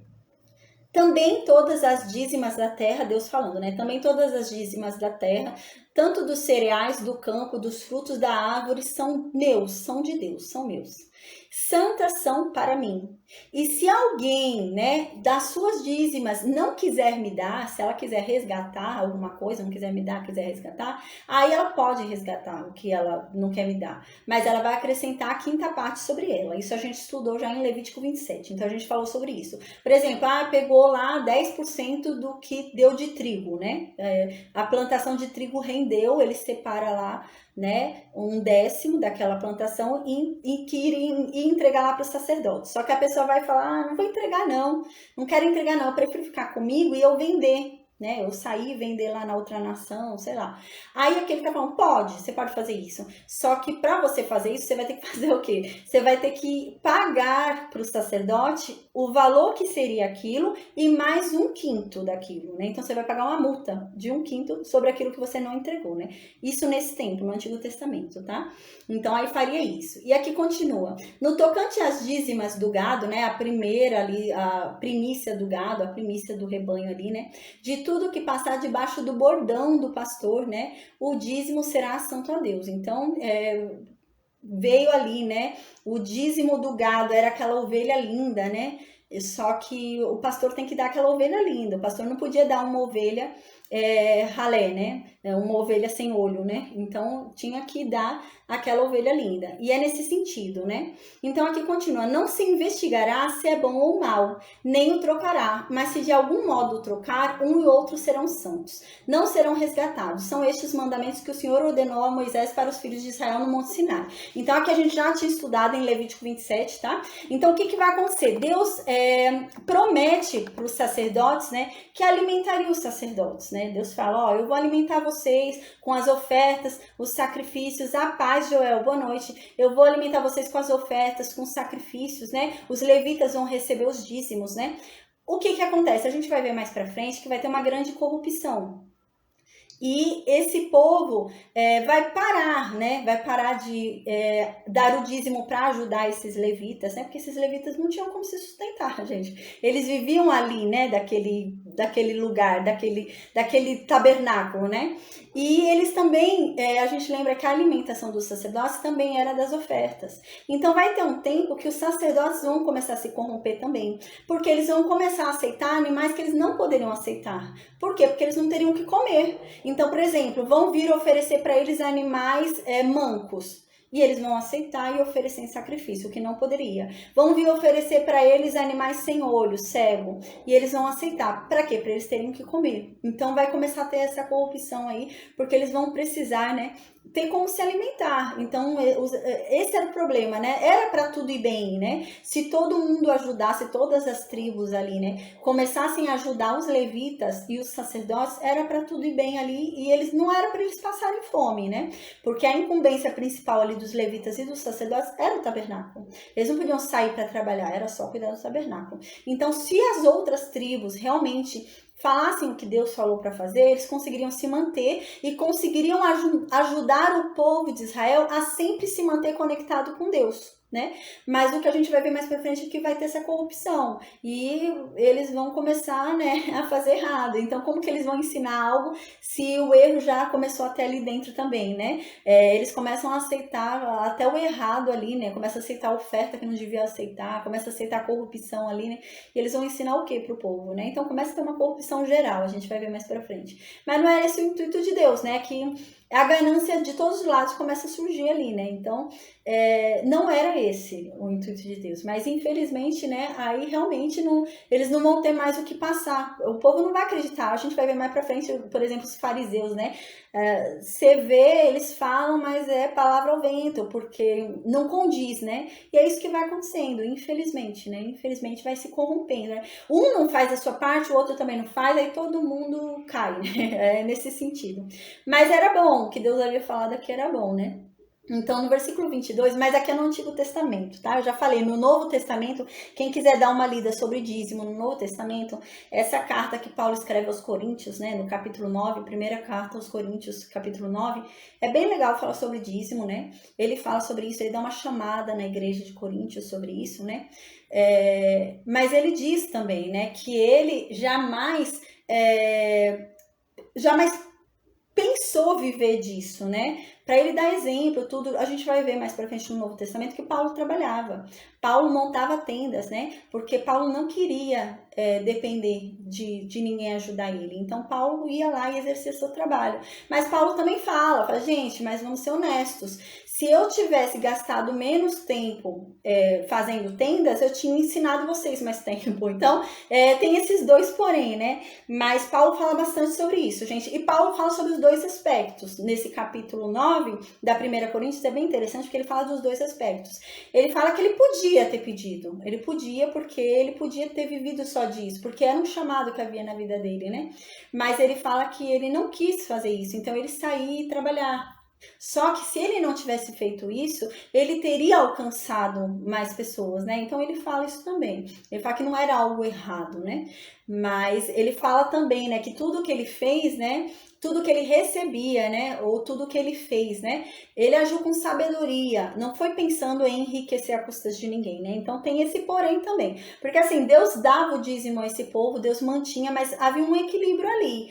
também todas as dízimas da terra, Deus falando, né? Também todas as dízimas da terra, tanto dos cereais, do campo, dos frutos da árvore, são meus, são de Deus, são meus. Santas são para mim. E se alguém, né, das suas dízimas não quiser me dar, se ela quiser resgatar alguma coisa, não quiser me dar, quiser resgatar, aí ela pode resgatar o que ela não quer me dar. Mas ela vai acrescentar a quinta parte sobre ela. Isso a gente estudou já em Levítico 27. Então a gente falou sobre isso. Por exemplo, pegou lá 10% do que deu de trigo, né? A plantação de trigo rendeu, ele separa lá, né, 1/10 daquela plantação e que iria entregar lá para os sacerdotes. Só que a pessoa vai falar, não vou entregar não quero entregar não, eu prefiro ficar comigo e eu vender, né, eu sair e vender lá na outra nação, sei lá. Aí aquele tá falando, você pode fazer isso. Só que para você fazer isso, você vai ter que fazer o quê? Você vai ter que pagar para o sacerdote o valor que seria aquilo e mais 1/5 daquilo, né? Então você vai pagar uma multa de 1/5 sobre aquilo que você não entregou, né? Isso nesse tempo, no Antigo Testamento, tá? Então aí faria isso. E aqui continua. No tocante às dízimas do gado, né? A primeira ali, a primícia do gado, a primícia do rebanho ali, né? De tudo que passar debaixo do bordão do pastor, né? O dízimo será santo a Deus. Então, veio ali, né? O dízimo do gado era aquela ovelha linda, né? Só que o pastor tem que dar aquela ovelha linda. O pastor não podia dar uma ovelha ralé, né? Uma ovelha sem olho, né? Então, tinha que dar aquela ovelha linda. E é nesse sentido, né? Então, aqui continua. Não se investigará se é bom ou mal, nem o trocará. Mas se de algum modo o trocar, um e outro serão santos. Não serão resgatados. São estes os mandamentos que o Senhor ordenou a Moisés para os filhos de Israel no Monte Sinai. Então, aqui a gente já tinha estudado em Levítico 27, tá? Então, o que vai acontecer? Deus promete para os sacerdotes, né? Que alimentaria os sacerdotes, né? Deus fala, eu vou alimentar vocês com as ofertas, os sacrifícios, a paz, Joel, boa noite. Eu vou alimentar vocês com as ofertas, com os sacrifícios, né? Os levitas vão receber os dízimos, né? O que acontece? A gente vai ver mais pra frente que vai ter uma grande corrupção. E esse povo vai parar, né? Vai parar de dar o dízimo para ajudar esses levitas, né? Porque esses levitas não tinham como se sustentar, gente. Eles viviam ali, né? Daquele lugar, daquele tabernáculo, né? E eles também, a gente lembra que a alimentação dos sacerdotes também era das ofertas. Então vai ter um tempo que os sacerdotes vão começar a se corromper também. Porque eles vão começar a aceitar animais que eles não poderiam aceitar. Por quê? Porque eles não teriam o que comer. Então, por exemplo, vão vir oferecer para eles animais mancos. E eles vão aceitar e oferecer em sacrifício, o que não poderia. Vão vir oferecer para eles animais sem olho, cego. E eles vão aceitar. Para quê? Para eles terem que comer. Então vai começar a ter essa corrupção aí, porque eles vão precisar, né? Tem como se alimentar. Então esse era o problema, né? Era para tudo ir bem, né? Se todo mundo ajudasse, todas as tribos ali, né, começassem a ajudar os levitas e os sacerdotes, era para tudo ir bem ali, e eles não era para eles passarem fome, né? Porque a incumbência principal ali dos levitas e dos sacerdotes era o tabernáculo. Eles não podiam sair para trabalhar, era só cuidar do tabernáculo. Então, se as outras tribos realmente falassem o que Deus falou para fazer, eles conseguiriam se manter e conseguiriam ajudar o povo de Israel a sempre se manter conectado com Deus, né? Mas o que a gente vai ver mais para frente é que vai ter essa corrupção e eles vão começar, né, a fazer errado. Então, como que eles vão ensinar algo se o erro já começou até ali dentro também, né? Eles começam a aceitar até o errado ali, né? Começa a aceitar a oferta que não devia aceitar, começa a aceitar a corrupção ali, né? E eles vão ensinar o que pro povo, né? Então, começa a ter uma corrupção geral, a gente vai ver mais para frente. Mas não é esse o intuito de Deus, né? Que a ganância de todos os lados começa a surgir ali, né? Então, não era esse o intuito de Deus. Mas, infelizmente, né? Aí, realmente, eles não vão ter mais o que passar. O povo não vai acreditar. A gente vai ver mais pra frente, por exemplo, os fariseus, né? Você vê, eles falam, mas é palavra ao vento, porque não condiz, né? E é isso que vai acontecendo, infelizmente, né? Infelizmente, vai se corrompendo, né? Um não faz a sua parte, o outro também não faz, aí todo mundo cai, né? É nesse sentido. Mas era bom, o que Deus havia falado aqui era bom, né? Então, no versículo 22, mas aqui é no Antigo Testamento, tá? Eu já falei, no Novo Testamento, quem quiser dar uma lida sobre dízimo no Novo Testamento, essa carta que Paulo escreve aos Coríntios, né, no capítulo 9, primeira carta aos Coríntios, capítulo 9, é bem legal falar sobre dízimo, né? Ele fala sobre isso, ele dá uma chamada na igreja de Coríntios sobre isso, né? Mas ele diz também, né, que ele jamais pensou viver disso, né? Para ele dar exemplo, tudo, a gente vai ver mais para frente no Novo Testamento que Paulo trabalhava. Paulo montava tendas, né? Porque Paulo não queria depender de ninguém ajudar ele. Então, Paulo ia lá e exercia seu trabalho. Mas Paulo também fala, gente, mas vamos ser honestos. Se eu tivesse gastado menos tempo fazendo tendas, eu tinha ensinado vocês mais tempo. Então, tem esses dois porém, né? Mas Paulo fala bastante sobre isso, gente. E Paulo fala sobre os dois aspectos. Nesse capítulo 9 da 1 Coríntios é bem interessante porque ele fala dos dois aspectos. Ele fala que ele podia ter pedido. Ele podia porque ele podia ter vivido só disso. Porque era um chamado que havia na vida dele, né? Mas ele fala que ele não quis fazer isso. Então, ele saía e trabalhar. Só que se ele não tivesse feito isso, ele teria alcançado mais pessoas, né? Então ele fala isso também. Ele fala que não era algo errado, né? Mas ele fala também, né, que tudo que ele fez, né, tudo que ele recebia, né, ou tudo que ele fez, né, ele agiu com sabedoria, não foi pensando em enriquecer a custas de ninguém, né? Então tem esse porém também. Porque assim, Deus dava o dízimo a esse povo, Deus mantinha, mas havia um equilíbrio ali.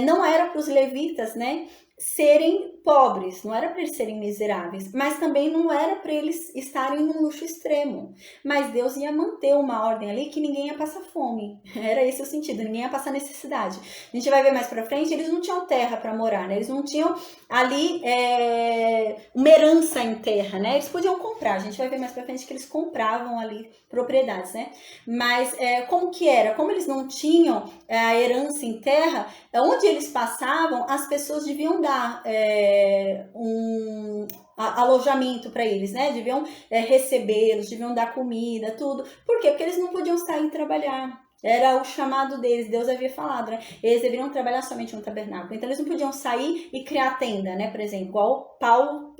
Não era para os levitas, né, serem pobres, não era para eles serem miseráveis, mas também não era para eles estarem num luxo extremo. Mas Deus ia manter uma ordem ali que ninguém ia passar fome. Era esse o sentido, ninguém ia passar necessidade. A gente vai ver mais para frente, eles não tinham terra para morar, né? Eles não tinham ali uma herança em terra, né? Eles podiam comprar, a gente vai ver mais para frente que eles compravam ali propriedades, né? Mas como que era? Como eles não tinham a herança em terra, onde eles passavam, as pessoas deviam dar um alojamento para eles, né? Deviam recebê-los, deviam dar comida, tudo. Por quê? Porque eles não podiam sair e trabalhar. Era o chamado deles, Deus havia falado, né? Eles deveriam trabalhar somente no tabernáculo. Então, eles não podiam sair e criar tenda, né? Por exemplo, igual Paulo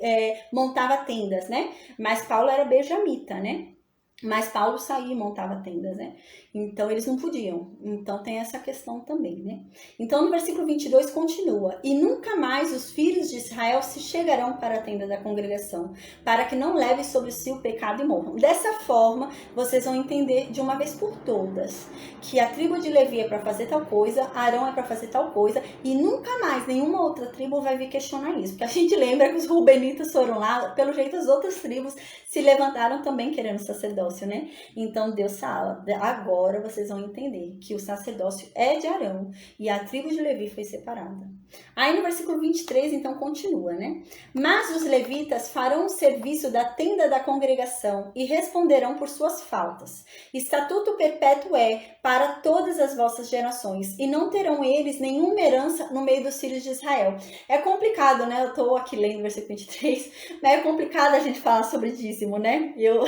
montava tendas, né? Mas Paulo era benjamita, né? Mas Paulo saía e montava tendas, né? Então, eles não podiam. Então, tem essa questão também, né? Então, no versículo 22, continua. E nunca mais os filhos de Israel se chegarão para a tenda da congregação, para que não leve sobre si o pecado e morram. Dessa forma, vocês vão entender de uma vez por todas que a tribo de Levi é para fazer tal coisa, Arão é para fazer tal coisa, e nunca mais nenhuma outra tribo vai vir questionar isso. Porque a gente lembra que os rubenitas foram lá, pelo jeito as outras tribos se levantaram também querendo sacerdócio, né? Então, Deus fala, agora agora vocês vão entender que o sacerdócio é de Arão e a tribo de Levi foi separada. Aí no versículo 23, então, continua, né? Mas os levitas farão o serviço da tenda da congregação e responderão por suas faltas. Estatuto perpétuo é para todas as vossas gerações, e não terão eles nenhuma herança no meio dos filhos de Israel. É complicado, né? Eu tô aqui lendo o versículo 23, mas é complicado a gente falar sobre dízimo, né? Eu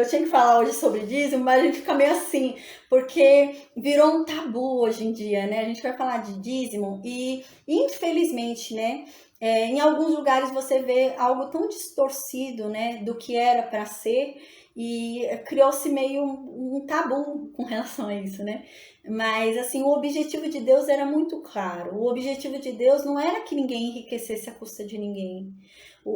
tinha que falar hoje sobre dízimo, mas a gente fica meio assim, porque virou um tabu hoje em dia, né? A gente vai falar de dízimo e, infelizmente, né? Em alguns lugares você vê algo tão distorcido, né? Do que era para ser, e criou-se meio um tabu com relação a isso, né? Mas, assim, o objetivo de Deus era muito claro. O objetivo de Deus não era que ninguém enriquecesse à custa de ninguém.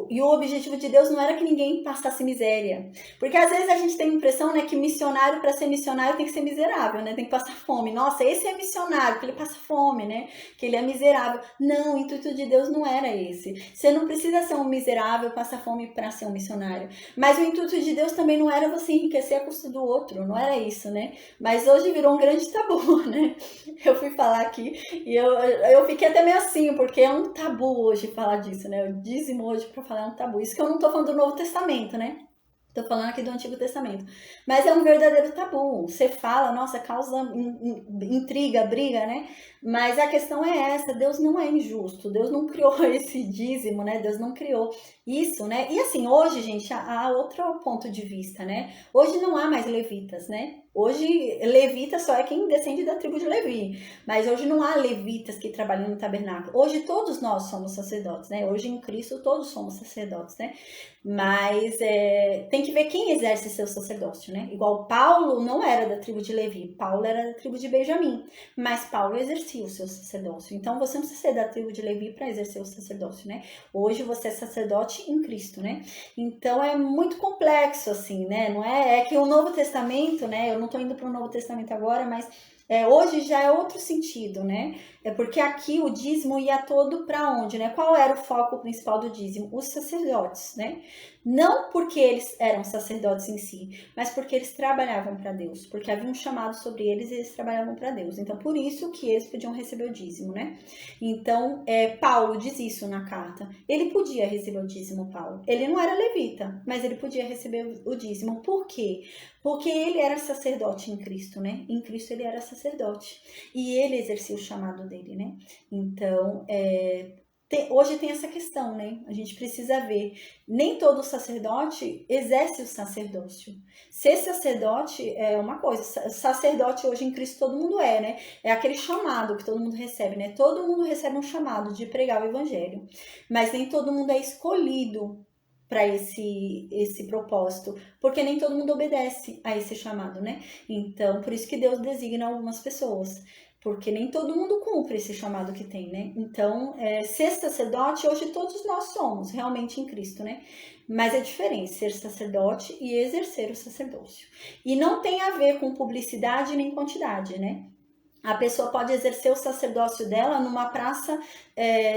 E o objetivo de Deus não era que ninguém passasse miséria. Porque às vezes a gente tem a impressão, né, que missionário, para ser missionário, tem que ser miserável, né? Tem que passar fome. Nossa, esse é missionário, que ele passa fome, né? Que ele é miserável. Não, o intuito de Deus não era esse. Você não precisa ser um miserável, passar fome para ser um missionário. Mas o intuito de Deus também não era você enriquecer à custa do outro. Não era isso, né? Mas hoje virou um grande tabu, né? Eu fui falar aqui e eu fiquei até meio assim, porque é um tabu hoje falar disso, né? O dízimo hoje para falar é um tabu. Isso que eu não tô falando do Novo Testamento, né? Tô falando aqui do Antigo Testamento. Mas é um verdadeiro tabu. Você fala, nossa, causa intriga, briga, né? Mas a questão é essa, Deus não é injusto. Deus não criou esse dízimo, né? Deus não criou isso, né? E assim, hoje, gente, há outro ponto de vista, né? Hoje não há mais levitas, né? Hoje, levita só é quem descende da tribo de Levi. Mas hoje não há levitas que trabalham no tabernáculo. Hoje todos nós somos sacerdotes, né? Hoje em Cristo todos somos sacerdotes, né? Mas tem que ver quem exerce seu sacerdócio, né? Igual Paulo não era da tribo de Levi. Paulo era da tribo de Benjamim. Mas Paulo exercia o seu sacerdócio. Então você não precisa ser da tribo de Levi para exercer o sacerdócio, né? Hoje você é sacerdote em Cristo, né? Então é muito complexo, assim, né? Não é que o Novo Testamento, né? Eu não estou indo para o Novo Testamento agora, mas hoje já é outro sentido, né? É porque aqui o dízimo ia todo para onde, né? Qual era o foco principal do dízimo? Os sacerdotes, né? Não porque eles eram sacerdotes em si, mas porque eles trabalhavam para Deus, porque havia um chamado sobre eles e eles trabalhavam para Deus. Então, por isso que eles podiam receber o dízimo, né? Então, Paulo diz isso na carta. Ele podia receber o dízimo, Paulo. Ele não era levita, mas ele podia receber o dízimo. Por quê? Porque ele era sacerdote em Cristo, né? Em Cristo ele era sacerdote. E ele exercia o chamado dele, né? Então, hoje tem essa questão, né? A gente precisa ver. Nem todo sacerdote exerce o sacerdócio. Ser sacerdote é uma coisa. Sacerdote hoje em Cristo todo mundo é, né? É aquele chamado que todo mundo recebe, né? Todo mundo recebe um chamado de pregar o evangelho. Mas nem todo mundo é escolhido para esse propósito, porque nem todo mundo obedece a esse chamado, né? Então, por isso que Deus designa algumas pessoas, porque nem todo mundo cumpre esse chamado que tem, né? Então, ser sacerdote, hoje todos nós somos realmente em Cristo, né? Mas é diferente ser sacerdote e exercer o sacerdócio. E não tem a ver com publicidade nem quantidade, né? A pessoa pode exercer o sacerdócio dela numa praça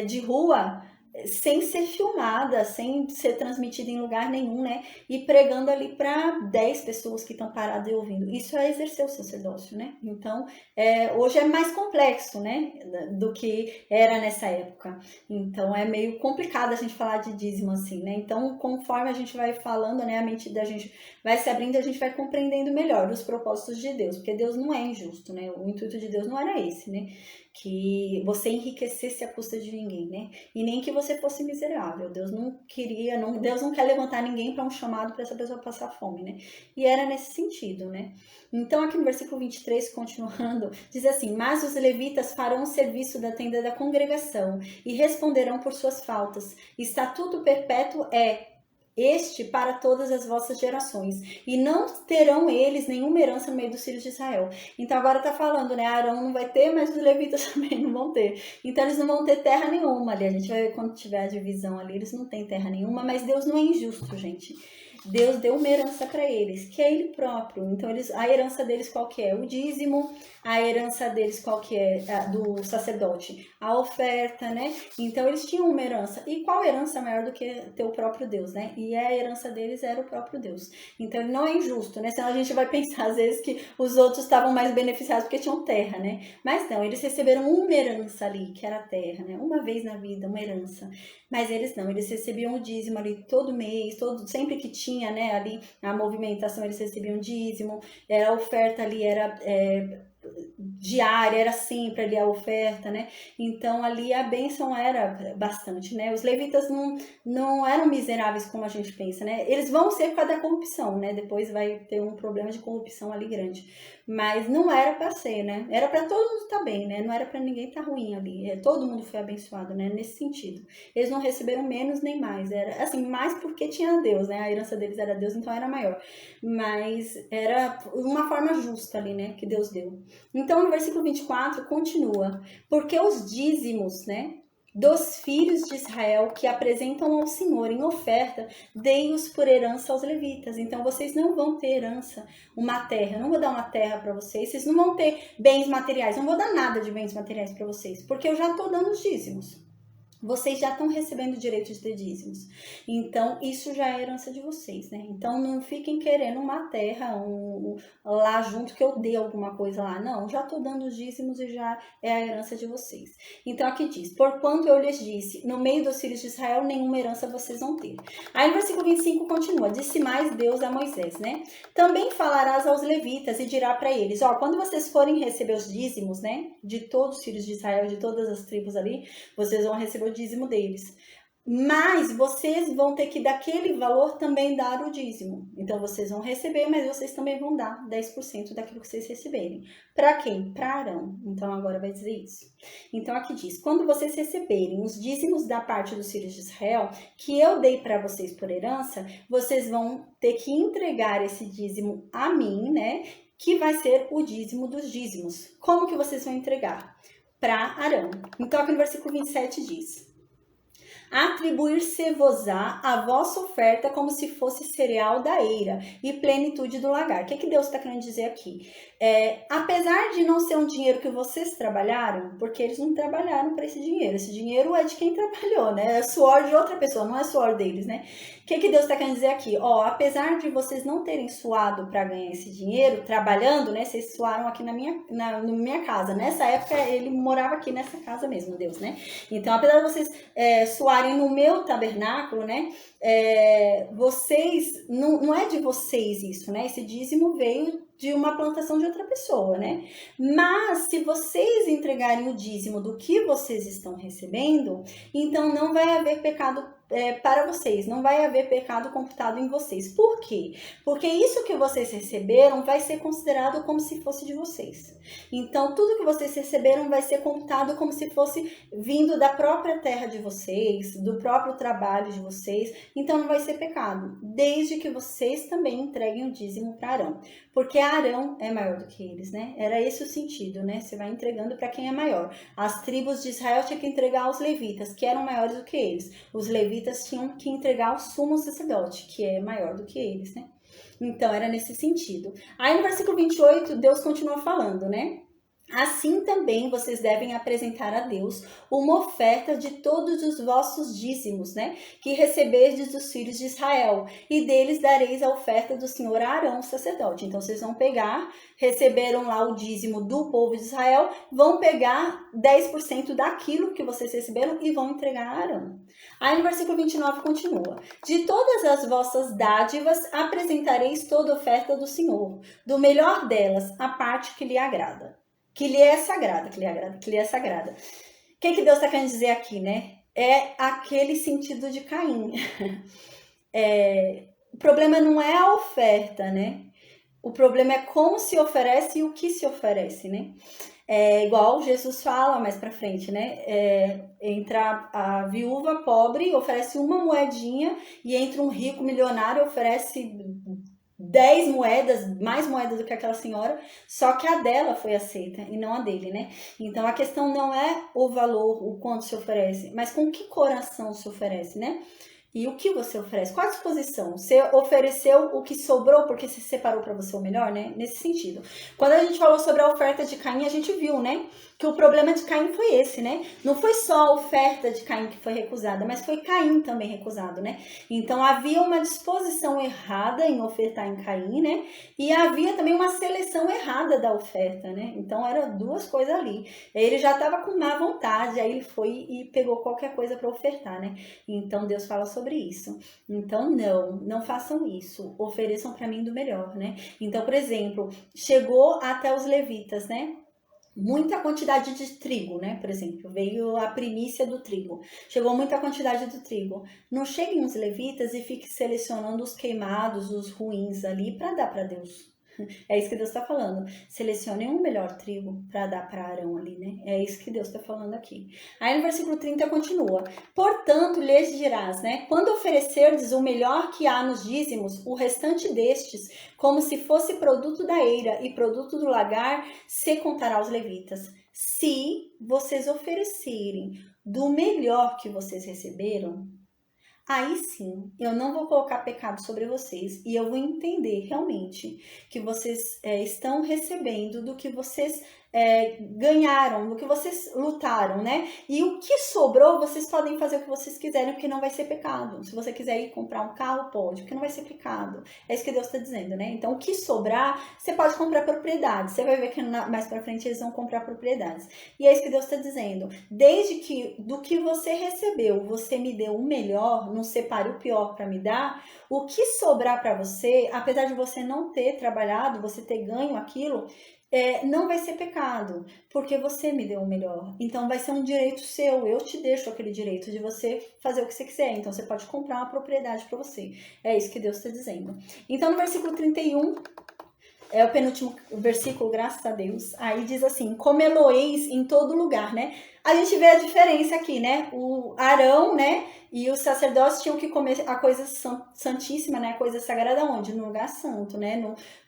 de rua, sem ser filmada, sem ser transmitida em lugar nenhum, né? E pregando ali para 10 pessoas que estão paradas e ouvindo. Isso é exercer o sacerdócio, né? Então, hoje é mais complexo, né? Do que era nessa época. Então, é meio complicado a gente falar de dízimo assim, né? Então, conforme a gente vai falando, né? A mente da gente vai se abrindo e a gente vai compreendendo melhor os propósitos de Deus. Porque Deus não é injusto, né? O intuito de Deus não era esse, né? Que você enriquecesse à custa de ninguém, né? E nem que você fosse miserável. Deus não queria, Deus não quer levantar ninguém para um chamado para essa pessoa passar fome, né? E era nesse sentido, né? Então, aqui no versículo 23, continuando, diz assim: mas os levitas farão o serviço da tenda da congregação e responderão por suas faltas. Estatuto perpétuo é este para todas as vossas gerações, e não terão eles nenhuma herança no meio dos filhos de Israel. Então agora tá falando, né? Arão não vai ter, mas os levitas também não vão ter. Então eles não vão ter terra nenhuma ali. A gente vai ver quando tiver a divisão ali, eles não têm terra nenhuma, mas Deus não é injusto, gente. Deus deu uma herança para eles, que é Ele próprio. Então, a herança deles qual que é? O dízimo. A herança deles qual que é? Do sacerdote? A oferta, né? Então, eles tinham uma herança. E qual herança maior do que ter o próprio Deus, né? E a herança deles era o próprio Deus. Então, não é injusto, né? Senão a gente vai pensar, às vezes, que os outros estavam mais beneficiados porque tinham terra, né? Mas não, eles receberam uma herança ali, que era a terra, né? Uma vez na vida, uma herança. Mas eles não, eles recebiam o dízimo ali todo mês, sempre que tinha, né, ali a movimentação, eles recebiam dízimo, a oferta ali era diária, era sempre ali a oferta, né? Então ali a bênção era bastante, né? Os levitas não eram miseráveis como a gente pensa, né? Eles vão ser por causa da corrupção, né? Depois vai ter um problema de corrupção ali grande. Mas não era para ser, né? Era para todo mundo estar bem, né? Não era para ninguém estar ruim ali. Todo mundo foi abençoado, né? Nesse sentido. Eles não receberam menos nem mais. Era assim, mais porque tinha Deus, né? A herança deles era Deus, então era maior. Mas era uma forma justa ali, né? Que Deus deu. Então, no versículo 24, continua. Porque os dízimos, né? Dos filhos de Israel que apresentam ao Senhor em oferta, dei-os por herança aos levitas. Então, vocês não vão ter herança, uma terra. Eu não vou dar uma terra para vocês. Vocês não vão ter bens materiais. Não vou dar nada de bens materiais para vocês, porque eu já estou dando os dízimos. Vocês já estão recebendo o direito de ter dízimos. Então, isso já é herança de vocês, né? Então, não fiquem querendo uma terra lá junto que eu dê alguma coisa lá. Não, já estou dando os dízimos e já é a herança de vocês. Então, aqui diz, porquanto eu lhes disse, no meio dos filhos de Israel, nenhuma herança vocês vão ter. Aí, no versículo 25 continua, disse mais Deus a Moisés, né? Também falarás aos levitas e dirá para eles, quando vocês forem receber os dízimos, né? De todos os filhos de Israel, de todas as tribos ali, vocês vão receber o dízimo deles. Mas vocês vão ter que daquele valor também dar o dízimo. Então vocês vão receber, mas vocês também vão dar 10% daquilo que vocês receberem. Para quem? Para Arão. Então agora vai dizer isso. Então aqui diz, quando vocês receberem os dízimos da parte dos filhos de Israel, que eu dei para vocês por herança, vocês vão ter que entregar esse dízimo a mim, né? Que vai ser o dízimo dos dízimos. Como que vocês vão entregar? Para Arão. Então aqui no versículo 27 diz, atribuir-se-vos-á a vossa oferta como se fosse cereal da eira e plenitude do lagar. O que Deus está querendo dizer aqui? Apesar de não ser um dinheiro que vocês trabalharam, porque eles não trabalharam para esse dinheiro é de quem trabalhou, né? É suor de outra pessoa, não é suor deles, né? O que Deus está querendo dizer aqui? Apesar de vocês não terem suado para ganhar esse dinheiro, trabalhando, né? Vocês suaram aqui na minha casa. Nessa época, ele morava aqui nessa casa mesmo, Deus, né? Então, apesar de vocês suarem no meu tabernáculo, né? Vocês, não é de vocês isso, né? Esse dízimo veio de uma plantação de outra pessoa, né? Mas se vocês entregarem o dízimo do que vocês estão recebendo, então não vai haver pecado para vocês, não vai haver pecado computado em vocês. Por quê? Porque isso que vocês receberam vai ser considerado como se fosse de vocês. Então, tudo que vocês receberam vai ser computado como se fosse vindo da própria terra de vocês, do próprio trabalho de vocês. Então, não vai ser pecado, desde que vocês também entreguem o dízimo para Arão. Porque Arão é maior do que eles, né? Era esse o sentido, né? Você vai entregando para quem é maior. As tribos de Israel tinham que entregar aos levitas, que eram maiores do que eles. Os levitas tinham que entregar ao sumo sacerdote, que é maior do que eles, né? Então, era nesse sentido. Aí, no versículo 28, Deus continua falando, né? Assim também vocês devem apresentar a Deus uma oferta de todos os vossos dízimos, né? Que receberdes dos filhos de Israel, e deles dareis a oferta do Senhor a Arão, o sacerdote. Então, vocês vão pegar, receberam lá o dízimo do povo de Israel, vão pegar 10% daquilo que vocês receberam e vão entregar a Arão. Aí no versículo 29 continua, de todas as vossas dádivas apresentareis toda oferta do Senhor, do melhor delas, a parte que lhe agrada. Que lhe é sagrada, que lhe é sagrada. O que Deus está querendo dizer aqui, né? É aquele sentido de Caim. O problema não é a oferta, né? O problema é como se oferece e o que se oferece, né? Igual Jesus fala mais pra frente, né? Entra a viúva pobre, oferece uma moedinha, e entra um rico milionário, oferece 10 moedas, mais moedas do que aquela senhora, só que a dela foi aceita e não a dele, né? Então a questão não é o valor, o quanto se oferece, mas com que coração se oferece, né? E o que você oferece? Qual a disposição? Você ofereceu o que sobrou porque você separou para você o melhor, né? Nesse sentido. Quando a gente falou sobre a oferta de Caim, a gente viu, né? Que o problema de Caim foi esse, né? Não foi só a oferta de Caim que foi recusada, mas foi Caim também recusado, né? Então havia uma disposição errada em ofertar em Caim, né? E havia também uma seleção errada da oferta, né? Então eram duas coisas ali. Ele já estava com má vontade, aí ele foi e pegou qualquer coisa para ofertar, né? Então Deus fala sobre isso. Então não façam isso. Ofereçam para mim do melhor, né? Então, por exemplo, chegou até os levitas, né? Muita quantidade de trigo, né? Por exemplo, veio a primícia do trigo. Chegou muita quantidade do trigo. Não cheguem os levitas e fiquem selecionando os queimados, os ruins ali para dar para Deus. É isso que Deus está falando. Selecionem um melhor trigo para dar para Arão ali, né? É isso que Deus está falando aqui. Aí no versículo 30 continua. Portanto, lhes dirás, né? Quando oferecerdes o melhor que há nos dízimos, o restante destes, como se fosse produto da eira e produto do lagar, se contará aos levitas. Se vocês oferecerem do melhor que vocês receberam, aí sim, eu não vou colocar pecado sobre vocês e eu vou entender realmente que vocês estão recebendo do que vocês ganharam, do que vocês lutaram, né? E o que sobrou, vocês podem fazer o que vocês quiserem, porque não vai ser pecado. Se você quiser ir comprar um carro, pode, porque não vai ser pecado. É isso que Deus está dizendo, né? Então, o que sobrar, você pode comprar propriedades. Você vai ver que mais pra frente eles vão comprar propriedades. E é isso que Deus está dizendo. Desde que do que você recebeu, você me deu o melhor, não separe o pior para me dar, o que sobrar para você, apesar de você não ter trabalhado, você ter ganho aquilo, não vai ser pecado, porque você me deu o melhor. Então vai ser um direito seu, eu te deixo aquele direito de você fazer o que você quiser. Então você pode comprar uma propriedade para você. É isso que Deus está dizendo. Então no versículo 31, é o penúltimo versículo, graças a Deus. Aí diz assim, comeloeis em todo lugar, né? A gente vê a diferença aqui, né? O Arão, né? E os sacerdotes tinham que comer a coisa santíssima, né? A coisa sagrada onde? No lugar santo, né?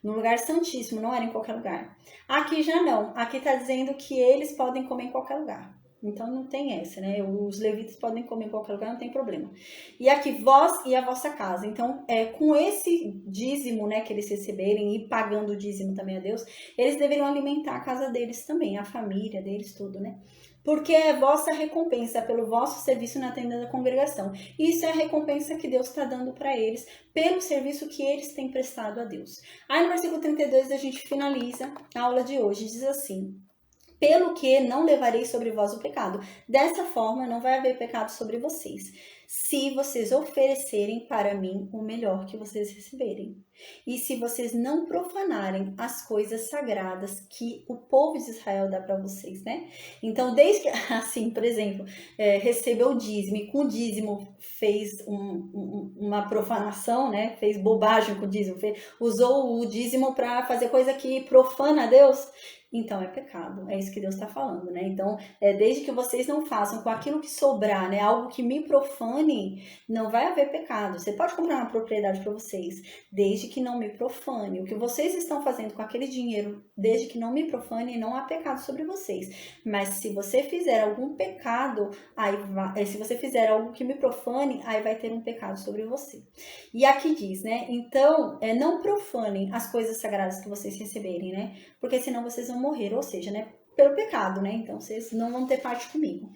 No lugar santíssimo, não era em qualquer lugar. Aqui já não. Aqui tá dizendo que eles podem comer em qualquer lugar. Então não tem essa, né? Os levitas podem comer em qualquer lugar, não tem problema. E aqui, vós e a vossa casa. Então, com esse dízimo, né, que eles receberem e pagando o dízimo também a Deus, eles deveriam alimentar a casa deles também, a família deles, tudo, né? Porque é vossa recompensa pelo vosso serviço na tenda da congregação. Isso é a recompensa que Deus está dando para eles pelo serviço que eles têm prestado a Deus. Aí no versículo 32 a gente finaliza a aula de hoje, diz assim: pelo que não levarei sobre vós o pecado. Dessa forma não vai haver pecado sobre vocês, se vocês oferecerem para mim o melhor que vocês receberem. E se vocês não profanarem as coisas sagradas que o povo de Israel dá para vocês, né? Então, desde que, assim, por exemplo, recebeu o dízimo e com o dízimo fez uma profanação, né? Fez bobagem com o dízimo, usou o dízimo para fazer coisa que profana a Deus, então é pecado, é isso que Deus está falando, né? Então, desde que vocês não façam com aquilo que sobrar, né, algo que me profane, não vai haver pecado. Você pode comprar uma propriedade para vocês, desde que não me profane. O que vocês estão fazendo com aquele dinheiro, desde que não me profane, não há pecado sobre vocês. Mas se você fizer algum pecado, se você fizer algo que me profane, aí vai ter um pecado sobre você. E aqui diz, né? Então, não profanem as coisas sagradas que vocês receberem, né? Porque senão vocês vão morrer, ou seja, né, pelo pecado, né? Então vocês não vão ter parte comigo.